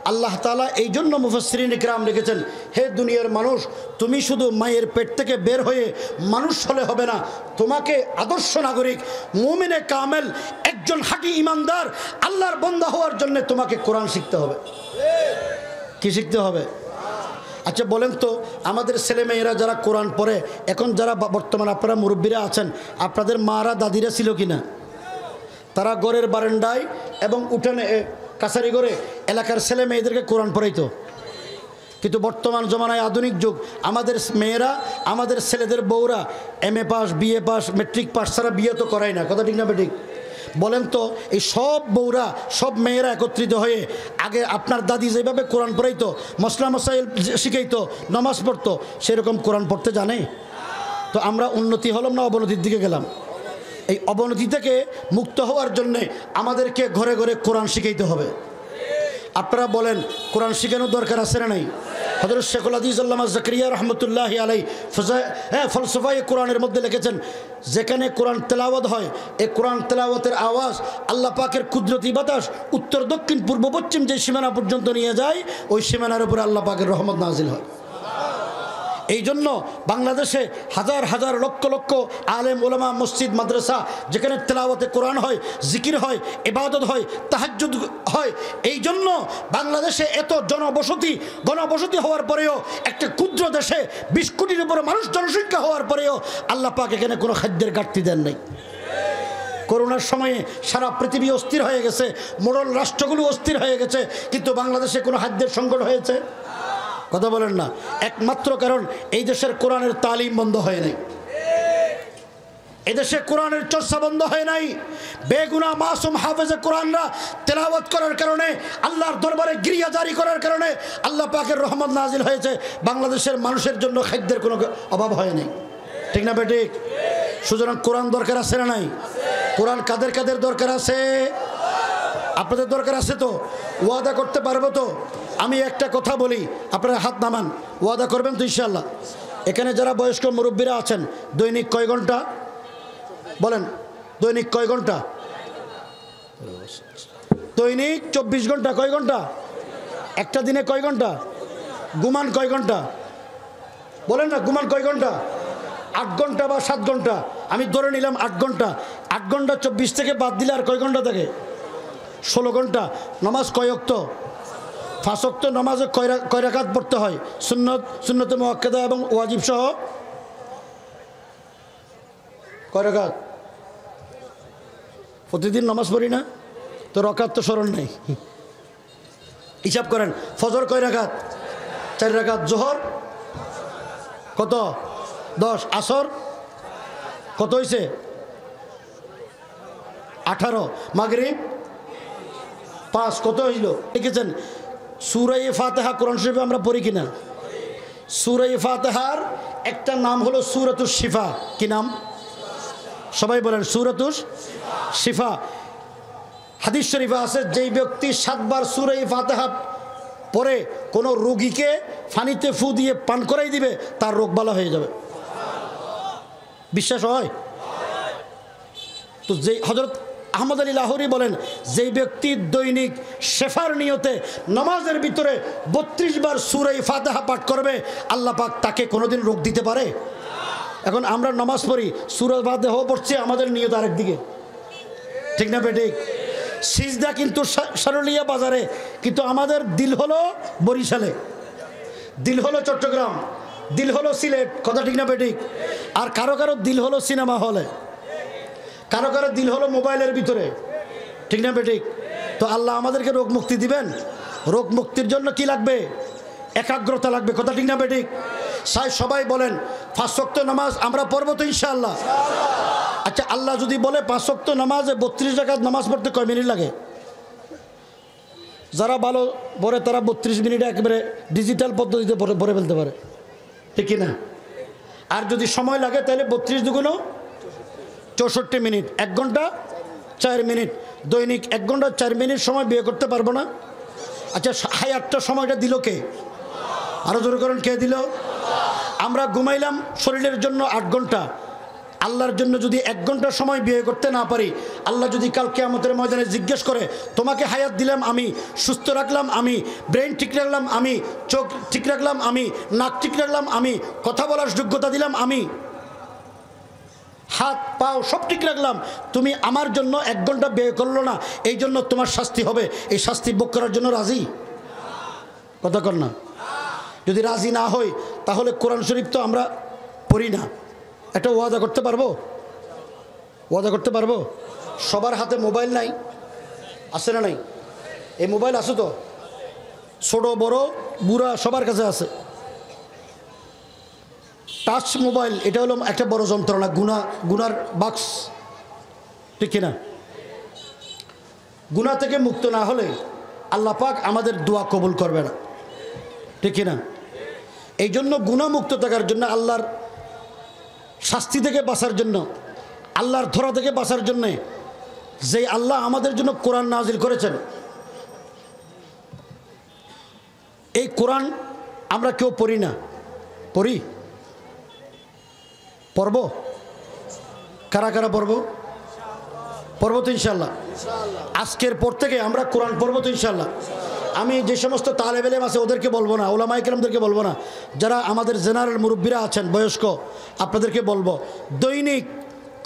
আল্লাহ তাআলা এই জন্য মুফাসসিরিন ইকরাম লিখেছেন, হে দুনিয়ার মানুষ, তুমি শুধু মায়ের পেট থেকে বের হয়ে মানুষ হলে হবে না, তোমাকে আদর্শ নাগরিক, মুমিনে কামেল, একজন হাকি ইমানদার আল্লাহর বান্দা হওয়ার জন্য তোমাকে কোরআন শিখতে হবে। কি শিখতে হবে? আচ্ছা বলেন তো, আমাদের ছেলেমেয়েরা যারা কোরআন পড়ে, এখন যারা বর্তমান আপনারা মুরব্বীরা আছেন, আপনাদের মারা দাদিরা ছিল কি না? তারা ঘরের বারান্দায় এবং উঠানে কাছারি করে এলাকার ছেলে মেয়েদেরকে কোরআন পড়াইতো। কিন্তু বর্তমান জমানায় আধুনিক যুগ, আমাদের মেয়েরা, আমাদের ছেলেদের বউরা MA pass, BA pass, matric pass ছাড়া বিয়ে তো করায় না। কথা ঠিক না বেঠিক? বলেন তো, এই সব বউরা, সব মেয়েরা একত্রিত হয়ে আগে আপনার দাদি যেভাবে কোরআন পড়াইতো, মশলা মশাইল শিখাইতো, নামাজ পড়তো, সেরকম কোরআন পড়তে জানে? তো আমরা উন্নতি হলাম না অবনতির দিকে গেলাম? এই অবনতি থেকে মুক্ত হওয়ার জন্যে আমাদেরকে ঘরে ঘরে কোরআন শিখাইতে হবে। আপনারা বলেন, কোরআন শিখানোর দরকার আছে না নাই? হযরত শেখুল হাদিস আল্লামা জাকারিয়া রহমতুল্লাহি আলাইহি ফলসফায়ে কোরআনের মধ্যে লিখেছেন, যেখানে কোরআন তেলাওয়াত হয়, এই কোরআন তেলাওয়াতের আওয়াজ আল্লাহ পাকের কুদরতি বাতাস উত্তর দক্ষিণ পূর্ব পশ্চিম যে সীমানা পর্যন্ত নিয়ে যায়, ওই সীমানার উপরে আল্লাহ পাকের রহমত নাজিল হয়। এই জন্য বাংলাদেশে হাজার হাজার লক্ষ লক্ষ আলেম ওলামা, মসজিদ, মাদ্রাসা, যেখানে তেলাওয়াতে কোরআন হয়, জিকির হয়, ইবাদত হয়, তাহাজ্জুদ হয়। এই জন্য বাংলাদেশে এত ঘনবসতি হওয়ার পরেও, একটা ক্ষুদ্র দেশে 20 কোটির উপরে মানুষ জনসংখ্যা হওয়ার পরেও আল্লাহ পাক এখানে কোনো খাদ্যের ঘাটতি দেন নাই। করোনার সময়ে সারা পৃথিবী অস্থির হয়ে গেছে, মোড়ল রাষ্ট্রগুলো অস্থির হয়ে গেছে, কিন্তু বাংলাদেশে কোনো খাদ্যের সংকট হয়েছে? কথা বলেন না। একমাত্র কারণ, এই দেশের কোরআনের তালিম বন্ধ হয় নাই, এদেশে কোরআনের চর্চা বন্ধ হয় নাই। বেগুনা মাসুম হাফেজে কোরআনরা তেলাওয়াত করার কারণে, আল্লাহর দরবারে গিরিয়া জারি করার কারণে আল্লাহ পাকের রহমত নাজিল হয়েছে। বাংলাদেশের মানুষের জন্য খাদ্যের কোনো অভাব হয় নাই, ঠিক না বেঠিক? সুতরাং কোরআন দরকার আছে না নাই? কোরআন কাদের কাদের দরকার আছে? আপনাদের দরকার আছে তো? ওয়াদা করতে পারবো তো? আমি একটা কথা বলি, আপনারা হাত নামান, ওয়াদা করবেন তো ইনশাআল্লাহ? এখানে যারা বয়স্ক মুরব্বীরা আছেন, দৈনিক কয় ঘন্টা বলেন? দৈনিক কয় ঘন্টা? দৈনিক 24 ঘন্টা, কয় ঘন্টা? একটা দিনে কয় ঘন্টা? ঘুমান কয় ঘন্টা? বলেন না, ঘুমান কয় ঘন্টা? 8 ঘন্টা বা 7 ঘন্টা, আমি ধরে নিলাম 8 ঘন্টা। 8 ঘন্টা 24 থেকে বাদ দিলে আর কয় ঘন্টা থাকে? 16 ঘন্টা। নামাজ কয় ওয়াক্ত? 5 ওয়াক্ত। নামাজে কয় রাকাত পড়তে হয়? সুন্নতে মুআক্কাদা এবং ওয়াজিব সহ কয় রাকাত? প্রতিদিন নামাজ পড়ি না তো, রাকাত তো স্মরণ নেই, হিসাব করেন। ফজর কয় রাকাত? 4 রাকাত। জোহর কত? 10। আসর কত হয়েছে? 18। মাগরিব 5। কত হইল? লিখেছেন সূরা ফাতিহা কোরআন শরীফে আমরা পড়ি কিনা? সূরা ফাতিহার একটা নাম হলো সূরাতুশ শিফা। কি নাম? সবাই বলেন, সূরাতুশ শিফা। হাদিস শরীফে আছে, যেই ব্যক্তি 7 বার সূরা ফাতিহা পরে কোনো রোগীকে পানিতে ফু দিয়ে পান করাই দিবে, তার রোগ ভালো হয়ে যাবে। বিশ্বাস হয় তো? যে হযরত আহমদ আলী লাহোরী বলেন, যেই ব্যক্তি দৈনিক শেফার নিয়তে নামাজের ভিতরে 32 বার সূরা ফাতিহা পাঠ করবে, আল্লাহ পাক তাকে কোনোদিন রোগ দিতে পারে? এখন আমরা নামাজ পড়ি, সূরা ফাতিহা পড়ছি, আমাদের নিয়ত আরেক দিকে, ঠিক না বেঠিক? সিজদা কিন্তু সারুলিয়া বাজারে, কিন্তু আমাদের দিল হলো বরিশালে, দিল হলো চট্টগ্রাম, দিল হলো সিলেট, কথা ঠিক না বেঠিক? আর কারো কারো দিল হলো সিনেমা হলে, কারো কারো দিল হলো মোবাইলের ভিতরে, ঠিক না বেঠিক? তো আল্লাহ আমাদেরকে রোগ মুক্তি দিবেন। রোগ মুক্তির জন্য কি লাগবে? একাগ্রতা লাগবে, কথা ঠিক না বেঠিক? সবাই বলেন 5 ওয়াক্ত নামাজ আমরা পড়বো তো ইনশাআল্লাহ? আচ্ছা, আল্লাহ যদি বলে 5 ওয়াক্ত নামাজে 32 রাকাত নামাজ পড়তে কয় মিনিট লাগে? যারা ভালো পড়ে তারা 32 মিনিটে একেবারে ডিজিটাল পদ্ধতিতে পড়ে ফেলতে পারে, ঠিক কিনা? আর যদি সময় লাগে তাহলে 32 দুগুণ 64 মিনিট, 1 ঘন্টা 4 মিনিট। দৈনিক 1 ঘন্টা 4 মিনিট সময় বিয়ে করতে পারবো না? আচ্ছা, হায়াতটা সময়টা দিল কে? আরো জোরে করেন, কে দিল? আমরা ঘুমাইলাম শরীরের জন্য 8 ঘন্টা, আল্লাহর জন্য যদি 1 ঘন্টা সময় বিয়ে করতে না পারি, আল্লাহ যদি কাল কিয়ামতের ময়দানে জিজ্ঞেস করে, তোমাকে হায়াত দিলাম আমি, সুস্থ রাখলাম আমি, ব্রেন ঠিক রাখলাম আমি, চোখ ঠিক রাখলাম আমি, নাক ঠিক রাখলাম আমি, কথা বলার যোগ্যতা দিলাম আমি, হাত পাও সব ঠিক রাখলাম, তুমি আমার জন্য 1 ঘন্টা ব্যয় করলো না, এই জন্য তোমার শাস্তি হবে, এই শাস্তি ভোগ করার জন্য রাজি? কথা কর না। যদি রাজি না হই, তাহলে কোরআন শরীফ তো আমরা পড়ি না। একটা ওয়াদা করতে পারবো? ওয়াদা করতে পারবো? সবার হাতে মোবাইল নাই, আছে না নাই? এই মোবাইল আছে তো, ছোট বড় বুড়া সবার কাছে আছে। টাচ মোবাইল এটা হলো একটা বড় যন্ত্রণা, গুনার বাক্স, ঠিক কিনা? গুনাহ থেকে মুক্ত না হলে আল্লাহ পাক আমাদের দোয়া কবুল করবে না, ঠিক কিনা? এই জন্য গুনাহ মুক্ত থাকার জন্য, আল্লাহর শাস্তি থেকে বাঁচার জন্য, আল্লাহর ধরা থেকে বাঁচার জন্য, যে আল্লাহ আমাদের জন্য কোরআন নাজিল করেছেন, এই কোরআন আমরা কেউ পড়ি না। পড়ি? পড়ব? কারা কারা পড়ব? পড়ব তো ইনশাল্লাহ। আজকের পর থেকে আমরা কোরআন পড়ব তো ইনশাল্লাহ। আমি যে সমস্ত তালেব ইলম আছে ওদেরকে বলবো না, উলামায়ে কেরামদেরকে বলবো না, যারা আমাদের জেনারেল মুরব্বীরা আছেন বয়স্ক, আপনাদেরকে বলবো, দৈনিক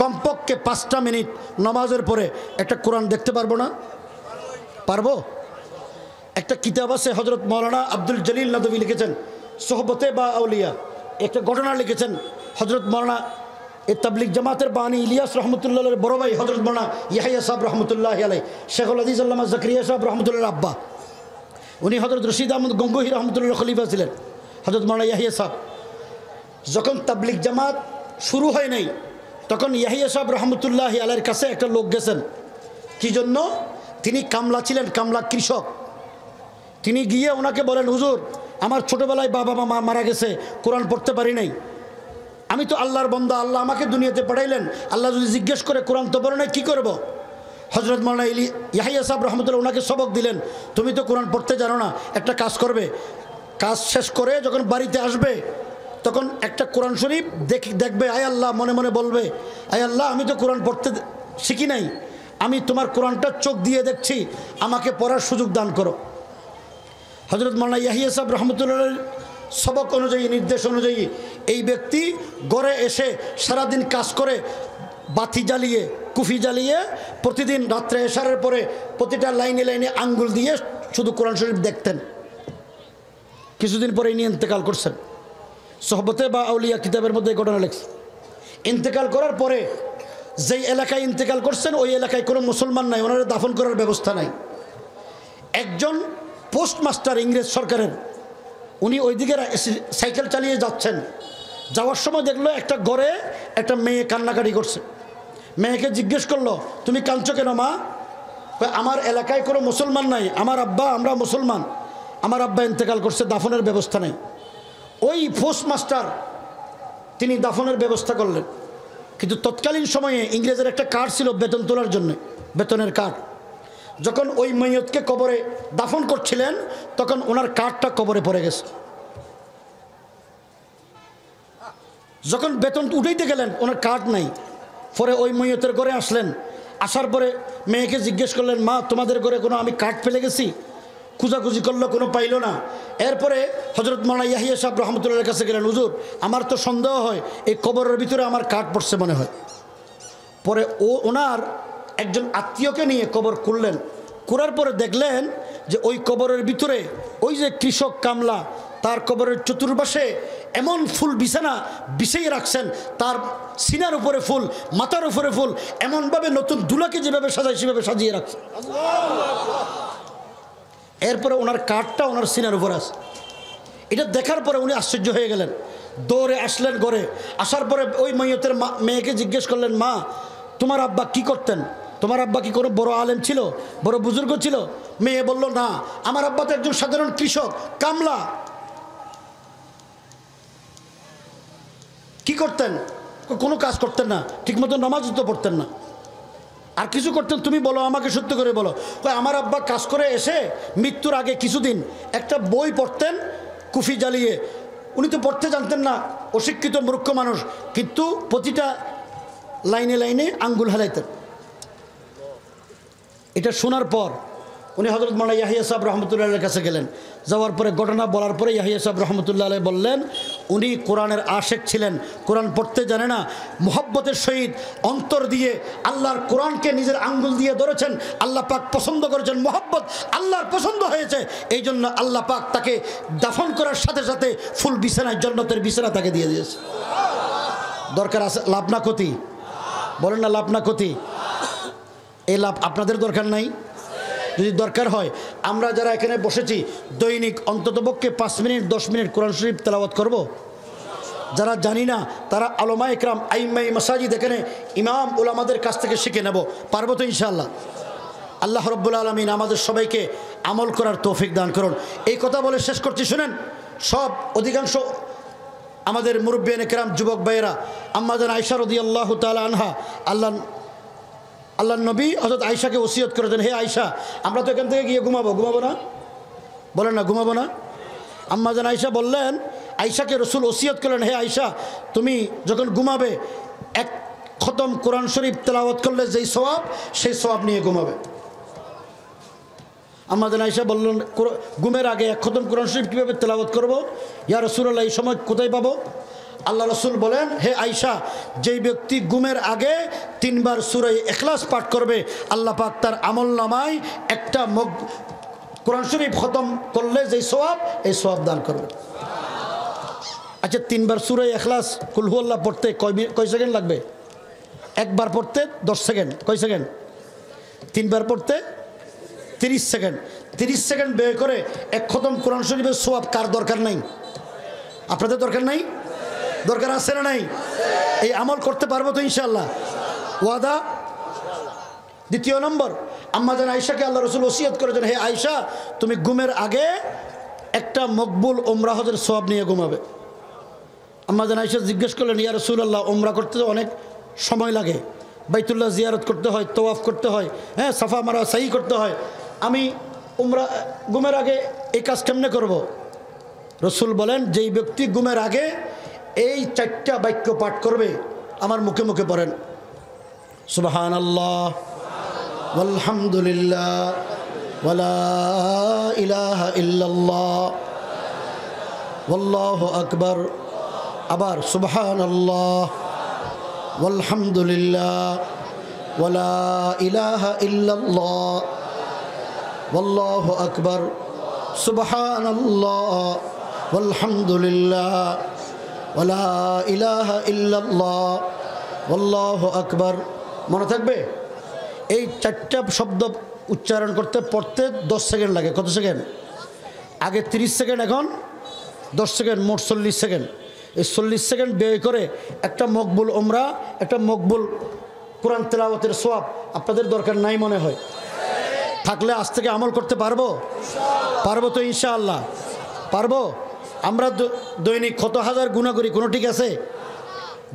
কমপক্ষে 5টা মিনিট নামাজের পরে একটা কোরআন দেখতে পারবো না? পারবো? একটা কিতাব আছে, হযরত মাওলানা আব্দুল জলিল নদভী লিখেছেন, সোহবতে বা আউলিয়া, একটা ঘটনা লিখেছেন। হযরত মাওলানা তাবলিগ জামাতের বানী ইলিয়াস রহমতুল্লাহের বড় ভাই হযরত মাওলানা ইয়াহইয়া সাহেব রহমতুল্লাহি আলাইহি, শেখুল হাদিস আল্লামা জাকারিয়া সাহেব রহমতুল্লাহর আব্বা, উনি হযরত রশিদ আহমদ গঙ্গোহী রহমতুল্লাহর খলিফা ছিলেন। হযরত মাওলানা ইয়াহইয়া সাহেব যখন তাবলিগ জামাত শুরু হয় নাই, তখন ইয়াহইয়া সাহেব রহমতুল্লাহি আলাইহির কাছে একটা লোক গেছেন। কি জন্য? তিনি কামলা ছিলেন, কামলা কৃষক। তিনি গিয়ে ওনাকে বলেন, হুজুর আমার ছোটোবেলায় বাবা মা মারা গেছে, কোরআন পড়তে পারি নাই, আমি তো আল্লাহর বান্দা, আল্লাহ আমাকে দুনিয়াতে পাঠাইলেন, আল্লাহ যদি জিজ্ঞেস করে কোরআন তো পড়ে নাই, কী করবো? হযরত মাওলানা ইয়াহইয়া সাহেব রহমতুল্লাহ ওনাকে সবক দিলেন, তুমি তো কোরআন পড়তে জানো না, একটা কাজ করবে, কাজ শেষ করে যখন বাড়িতে আসবে তখন একটা কোরআন শরীফ দেখবে, আয় আল্লাহ মনে মনে বলবে, আয় আল্লাহ আমি তো কোরআন পড়তে শিখি নাই, আমি তোমার কোরআনটা চোখ দিয়ে দেখছি, আমাকে পড়ার সুযোগ দান করো। হযরত মাওলানা ইয়াহিয়া সাহেব রহমতুল্লাহর সবক অনুযায়ী, নির্দেশ অনুযায়ী এই ব্যক্তি গড়ে এসে সারাদিন কাজ করে, বাতি জ্বালিয়ে, কুফি জ্বালিয়ে, প্রতিদিন রাত্রে এশারের পরে প্রতিটা লাইনে লাইনে আঙ্গুল দিয়ে শুধু কোরআন শরীফ দেখতেন। কিছুদিন পরে ইনি ইন্তেকাল করছেন। সোহবতে বা আউলিয়া কিতাবের মধ্যে এই ঘটনা লেখছে। ইন্তেকাল করার পরে যেই এলাকায় ইন্তেকাল করছেন ওই এলাকায় কোনো মুসলমান নাই, ওনারা দাফন করার ব্যবস্থা নাই। একজন পোস্টমাস্টার ইংরেজ সরকারের, উনি ওইদিকে সাইকেল চালিয়ে যাচ্ছেন, যাওয়ার সময় দেখলো একটা ঘরে একটা মেয়ে কান্নাকাটি করছে। মেয়েকে জিজ্ঞেস করলো, তুমি কাঁদছো কেন মা? আমার এলাকায় কোনো মুসলমান নাই, আমার আব্বা, আমরা মুসলমান, আমার আব্বা ইন্তেকাল করছে, দাফনের ব্যবস্থা নেই। ওই পোস্টমাস্টার তিনি দাফনের ব্যবস্থা করলেন, কিন্তু তৎকালীন সময়ে ইংরেজের একটা কার্ড ছিল বেতন তোলার জন্য, বেতনের কার্ড। যখন ওই মৈয়তকে কবরে দাফন করছিলেন তখন ওনার কার্ডটা কবরে পড়ে গেছে। যখন বেতন উঠাইতে গেলেন ওনার কার্ড নাই। পরে ওই মৈয়তের ঘরে আসলেন, আসার পরে মেয়েকে জিজ্ঞেস করলেন, মা তোমাদের ঘরে কোনো আমি কার্ড ফেলে গেছি? খুঁজাখুঁজি করলো, কোনো পাইল না। এরপরে হযরত মাওলানা ইয়াহিয়া সাহেব রহমতুল্লাহর কাছে গেলেন, হুজুর আমার তো সন্দেহ হয় এই কবরের ভিতরে আমার কার্ড পড়ছে মনে হয়। পরে ওনার একজন আত্মীয়কে নিয়ে কবর খুললেন, করার পরে দেখলেন যে ওই কবরের ভিতরে ওই যে কৃষক কামলা, তার কবরের চতুর্পাশে এমন ফুল বিছানা বিছিয়ে রাখছেন, তার সিনার উপরে ফুল, মাথার উপরে ফুল, এমনভাবে নতুন দুলাকে যেভাবে সাজায় সেভাবে সাজিয়ে রাখছে। এরপরে ওনার কার্ডটা ওনার সিনার উপর আছে। এটা দেখার পরে উনি আশ্চর্য হয়ে গেলেন, দৌড়ে আসলেন ঘরে। আসার পরে ওই মৈয়তের মেয়েকে জিজ্ঞেস করলেন, মা তোমার আব্বা কি করতেন? তোমার আব্বা কি কোনো বড় আলেম ছিল, বড় বুজুর্গ ছিল? মেয়ে বলল, না, আমার আব্বা তো একজন সাধারণ কৃষক কামলা। কি করতেন? কোনো কাজ করতেন না, ঠিকমতো নামাজ তো পড়তেন না, আর কিছু করতেন? তুমি বলো, আমাকে সত্য করে বলো। আমার আব্বা কাজ করে এসে মৃত্যুর আগে কিছুদিন একটা বই পড়তেন কুফি জ্বালিয়ে। উনি তো পড়তে জানতেন না, অশিক্ষিত মূর্খ মানুষ, কিন্তু প্রতিটা লাইনে লাইনে আঙ্গুল হালাইতেন। এটা শোনার পর উনি হযরত মাওলানা ইয়াহিয়া সাহেব রহমতুল্লাহের কাছে গেলেন। যাওয়ার পরে ঘটনা বলার পরে ইয়াহিয়া সাহেব রহমতুল্লাহ আলাইহি বললেন, উনি কোরআনের আশেক ছিলেন, কোরআন পড়তে জানে না, মুহাব্বতের সহিত অন্তর দিয়ে আল্লাহর কোরআনকে নিজের আঙ্গুল দিয়ে ধরেছেন। আল্লাহ পাক পছন্দ করেছেন, মুহাব্বত আল্লাহর পছন্দ হয়েছে, এই জন্য আল্লাহ পাক তাকে দাফন করার সাথে সাথে ফুল বিছানায়, জান্নাতের বিছানা তাকে দিয়ে দিয়েছে। দরকার আছে লাভ না ক্ষতি? বলেন না লাভ না ক্ষতি? এই লাভ আপনাদের দরকার নাই? যদি দরকার হয় আমরা যারা এখানে বসেছি দৈনিক অন্ততপক্ষে 5 মিনিট 10 মিনিট কোরআন শরীফ তেলাওয়াত করব। যারা জানি না তারা আলেমা ইকরাম আইম্মাই মাসাজিদ এখানে ইমাম উলামাদের কাছ থেকে শিখে নেব, পারবো তো ইনশাআল্লাহ? আল্লাহ রাব্বুল আলামিন আমাদের সবাইকে আমল করার তৌফিক দান করুন। এই কথা বলে শেষ করছি, শুনেন। সব অধিকাংশ আমাদের মুরব্বিয়ান ইকরাম যুবক ভাইয়েরা আম্মা জান আয়েশা রাদিয়াল্লাহু তাআলা আনহা, আল্লাহ নবী হযরত আয়েশাকে ওসিয়ত করেছেন, হে আয়েশা আমরা তো এখান থেকে গিয়ে ঘুমাবো না? বলেন না ঘুমাবো না? আম্মা জান আয়েশা বললেন, আয়েশাকে রাসূল ওসিয়ত করলেন, হে আয়েশা তুমি যখন ঘুমাবে এক খতম কোরআন শরীফ তেলাওয়াত করলে যেই সওয়াব, সেই সওয়াব নিয়ে ঘুমাবে। আম্মা জান আয়েশা বললেন, ঘুমের আগে এক খতম কোরআন শরীফ কীভাবে তেলাওয়াত করবো ইয়া রাসূলুল্লাহ, এই সময় কোথায় পাবো? আল্লাহ রসুল বলেন, হে আয়েশা যেই ব্যক্তি ঘুমের আগে 3 বার সূরা ইখলাস পাঠ করবে, আল্লাহ পাক তার আমল নামায় একটা কোরআন শরীফ খতম করলে যেই সওয়াব, এই সওয়াব দান করবে। আচ্ছা 3 বার সূরা ইখলাস কুল হুয়াল্লাহ পড়তে কয় সেকেন্ড লাগবে? একবার পড়তে 10 সেকেন্ড। কয় সেকেন্ড? 3 বার পড়তে 30 সেকেন্ড। 30 সেকেন্ড ব্যয় করে এক খতম কোরআন শরীফের সওয়াব কার দরকার নাই? আপনাদের দরকার নাই? দরকার আছে না নাই? এই আমল করতে পারবো তো ইনশাআল্লাহ? ওয়াদা? দ্বিতীয় নম্বর, আম্মা জান আয়েশাকে আল্লাহ রাসূল ওসিয়ত করেছেন, হে আয়েশা তুমি ঘুমের আগে একটা মকবুল উমরা হজের সওয়াব নিয়ে ঘুমাবে। আম্মা জান আয়েশা জিজ্ঞেস করলেন, ইয়া রাসূলুল্লাহ উমরা করতে তো অনেক সময় লাগে, বাইতুল্লাহ জিয়ারত করতে হয়, তওয়াফ করতে হয়, হ্যাঁ সাফা মারা সাই করতে হয়, আমি উমরা ঘুমের আগে এই কাজ কেমনে করব? রাসূল বলেন, যেই ব্যক্তি ঘুমের আগে এই 4টা বাক্য পাঠ করবে, আমার মুখে মুখে পড়েন সুবহানাল্লাহ ওয়ালহামদুলিল্লাহ ওয়ালা ইলাহা ইল্লাল্লাহ ওয়াল্লাহু আকবার। আবার সুবহানাল্লাহ ওয়ালহামদুলিল্লাহ ওয়ালা ইলাহা ইল্লাল্লাহ ওয়াল্লাহু আকবার। সুবহানাল্লাহ ওয়ালহামদুলিল্লাহ ওয়ালা ইলাহা ইল্লাল্লাহ ওয়াল্লাহু আকবার। মনে থাকবে? এই চারটা শব্দ উচ্চারণ করতে পড়তে 10 সেকেন্ড লাগে। কত সেকেন্ড? আগে 30 সেকেন্ড, এখন 10 সেকেন্ড, মোট 40 সেকেন্ড। এই 40 সেকেন্ড ব্যয় করে একটা মকবুল উমরা, একটা মকবুল কোরআন তেলাওয়াতের সওয়াব আপনাদের দরকার নাই মনে হয়? থাকলে আজ থেকে আমল করতে পারবো? পারবো তো ইনশাআল্লাহ? পারবো। আমরা দৈনিক কত হাজার গুনাহ করি, কোনো ঠিক আছে?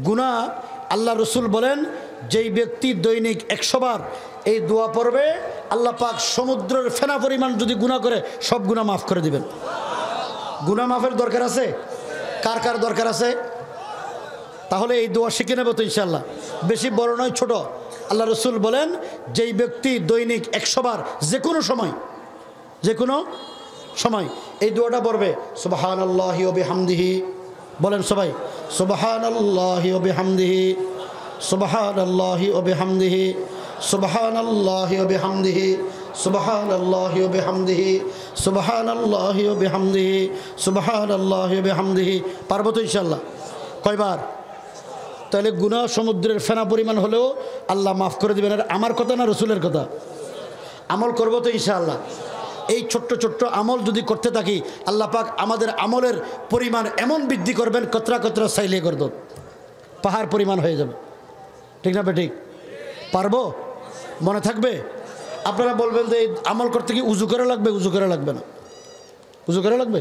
গুনাহ আল্লাহ রসুল বলেন, যেই ব্যক্তি দৈনিক 100 বার এই দোয়া পড়বে, আল্লাহ পাক সমুদ্রের ফেনা পরিমাণ যদি গুনাহ করে সব গুনাহ মাফ করে দিবেন। গুনাহ মাফের দরকার আছে? কার কার দরকার আছে? তাহলে এই দোয়া শিখে নেব তো ইনশাআল্লাহ। বেশি বড় নয়, ছোট। আল্লাহ রসুল বলেন, যেই ব্যক্তি দৈনিক 100 বার যে কোনো সময় এই দোয়াটা পড়বে, সুবহানাল্লাহি ওয়া বিহামদিহি, বলেন সবাই, সুবহানাল্লাহি ওয়া বিহামদিহি, সুবহানাল্লাহি ওয়া বিহামদিহি, সুবহানাল্লাহি ওয়া বিহামদিহি, সুবহানাল্লাহি ওয়া বিহামদিহি, সুবহানাল্লাহি ওয়া বিহামদিহি, সুবহানাল্লাহি ওয়া বিহামদিহি। পারবো তো ইনশাআল্লাহ? কয়বার? তাহলে গুনাহ সমুদ্রের ফেনা পরিমাণ হলেও আল্লাহ মাফ করে দিবেন। আর আমার কথা না রসুলের কথা? আমল করবো তো ইনশাআল্লাহ? এই ছোট্ট ছোট্ট আমল যদি করতে থাকি, আল্লাহ পাক আমাদের আমলের পরিমাণ এমন বৃদ্ধি করবেন, কতরা কতরা চাইলে করত পাহাড় পরিমাণ হয়ে যাবে। ঠিক না বেঠিক? পারবো? মনে থাকবে? আপনারা বলবেন যে এই আমল করতে কি উজু করা লাগবে? উজু করা লাগবে না। উজু করা লাগবে?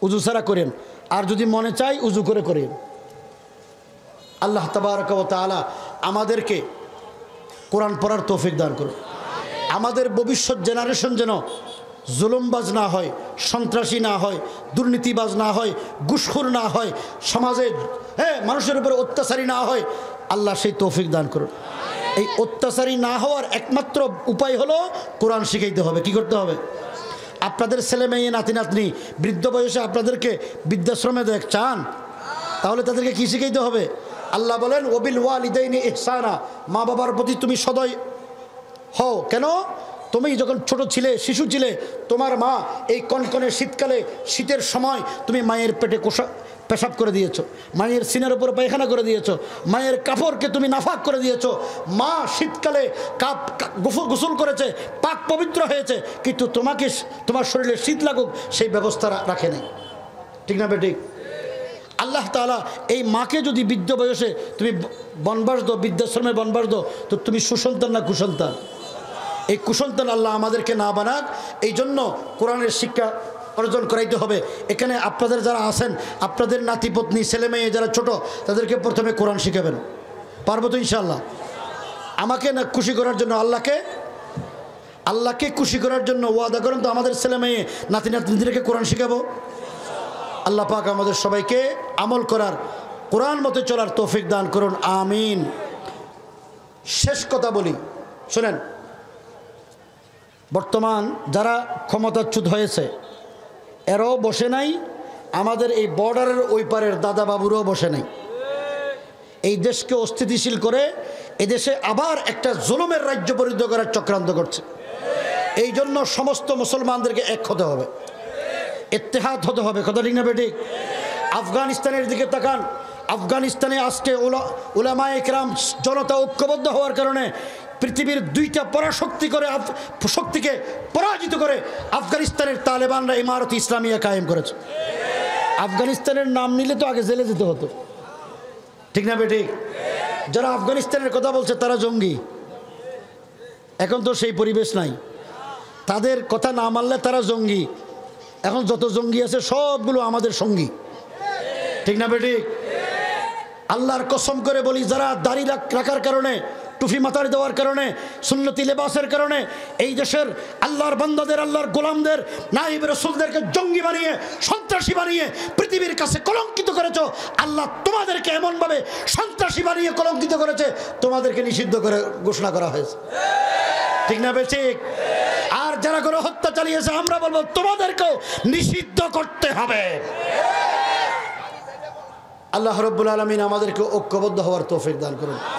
উজু ছাড়া করেন। আর যদি মনে চাই উজু করে করেন। আল্লাহ তাবারক ওয়া তাআলা আমাদেরকে কোরআন পড়ার তৌফিক দান করুন। আমাদের ভবিষ্যৎ জেনারেশন যেন জুলুমবাজ না হয়, সন্ত্রাসী না হয়, দুর্নীতিবাজ না হয়, ঘুষখোর না হয়, সমাজে মানুষের উপর অত্যাচারী না হয়। আল্লাহ সেই তৌফিক দান করুন। এই অত্যাচারী না হওয়ার একমাত্র উপায় হলো কোরআন শিখাইতে হবে। কি করতে হবে? আপনাদের ছেলে মেয়ে নাতি নাতনি বৃদ্ধ বয়সে আপনাদেরকে বৃদ্ধাশ্রমে চান? তাহলে তাদেরকে কি শিখাইতে হবে? আল্লাহ বলেন, ওবিল ওয়ালিদাইনি ইহসানা, মা বাবার প্রতি তুমি সদয় হও। কেন? তুমি যখন ছোট ছিলে, শিশু ছিলে, তোমার মা এই কনকনে শীতকালে, শীতের সময় তুমি মায়ের পেটে পেশাব করে দিয়েছো, মায়ের সিনের উপর পায়খানা করে দিয়েছো, মায়ের কাপড়কে তুমি নাফাক করে দিয়েছো। মা শীতকালে গোসল করেছে, পাক পবিত্র হয়েছে, কিন্তু তোমাকে তোমার শরীরে শীত লাগুক সেই ব্যবস্থা রাখে নাই। ঠিক না বেঠিক? আল্লাহ তাআলা এই মাকে যদি বৃদ্ধ বয়সে তুমি বনবাস দাও, বৃদ্ধাশ্রমে বনবাস দাও, তো তুমি সুসন্তান না কুসন্তান? এই কুসন্তান আল্লাহ আমাদেরকে না বানাক। এই জন্য কোরআনের শিক্ষা অর্জন করাইতে হবে। এখানে আপনাদের যারা আছেন, আপনাদের নাতিপত্নী ছেলে মেয়ে যারা ছোট, তাদেরকে প্রথমে কোরআন শিখাবেন। পারবো তো ইনশাআল্লাহ? আমাকে না খুশি করার জন্য, আল্লাহকে খুশি করার জন্য ওয়াদা করেন তো আমাদের ছেলে মেয়ে নাতি নাতনিদেরকে কোরআন শিখাবো। আল্লাহ পাক আমাদের সবাইকে আমল করার, কোরআন মতে চলার তৌফিক দান করুন। আমিন। শেষ কথা বলি, শোনেন। বর্তমান যারা ক্ষমতাচ্যুত হয়েছে এরাও বসে নাই, আমাদের এই বর্ডারের ওই পারের দাদা বাবুরাও বসে নাই। এই দেশকে অস্থিতিশীল করে এদেশে আবার একটা জুলুমের রাজ্য পরিণত করার চক্রান্ত করছে। এই জন্য সমস্ত মুসলমানদেরকে এক হতে হবে, ইত্তেহাদ হতে হবে। কথা ঠিক না বেঠিক? আফগানিস্তানের দিকে তাকান। আফগানিস্তানে আজকে উলামায়ে কেরাম জনতা ঐক্যবদ্ধ হওয়ার কারণে পৃথিবীর 2টা শক্তিকে পরাজিত করে আফগানিস্তানের তালেবানরা ইমারত ইসলামিয়া কায়েম করেছে। আফগানিস্তানের নাম নিলে তো আগে জেলে যেতে হতো। ঠিক না বেঠিক? যারা আফগানিস্তানের কথা বলছে তারা জঙ্গি। এখন তো সেই পরিবেশ নাই। তাদের কথা না মানলে তারা জঙ্গি। এখন যত জঙ্গি আছে সবগুলো আমাদের সঙ্গী। ঠিক না বেঠিক? আল্লাহর কসম করে বলি, যারা দাড়ি রাখার কারণে টুপি মাথায় দেওয়ার কারণে, সুন্নতি লেবাসের কারণে এই দেশের আল্লাহর বান্দাদের, আল্লাহর গোলামদের, নায়েব রাসূলদেরকে জঙ্গি বানিয়ে, সন্ত্রাসী বানিয়ে পৃথিবীর কাছে কলঙ্কিত করেছো। আল্লাহ তোমাদেরকে এমনভাবে সন্ত্রাসী বানিয়ে কলঙ্কিত করেছে, তোমাদেরকে নিষিদ্ধ করে ঘোষণা করা হয়েছে। ঠিক না বেঠিক? আর যারা করে হত্যা চালিয়েছে, আমরা বলবো তোমাদেরকেও নিষিদ্ধ করতে হবে। আল্লাহ রাব্বুল আলামিন আমাদেরকে ঐক্যবদ্ধ হওয়ার তৌফিক দান করুন।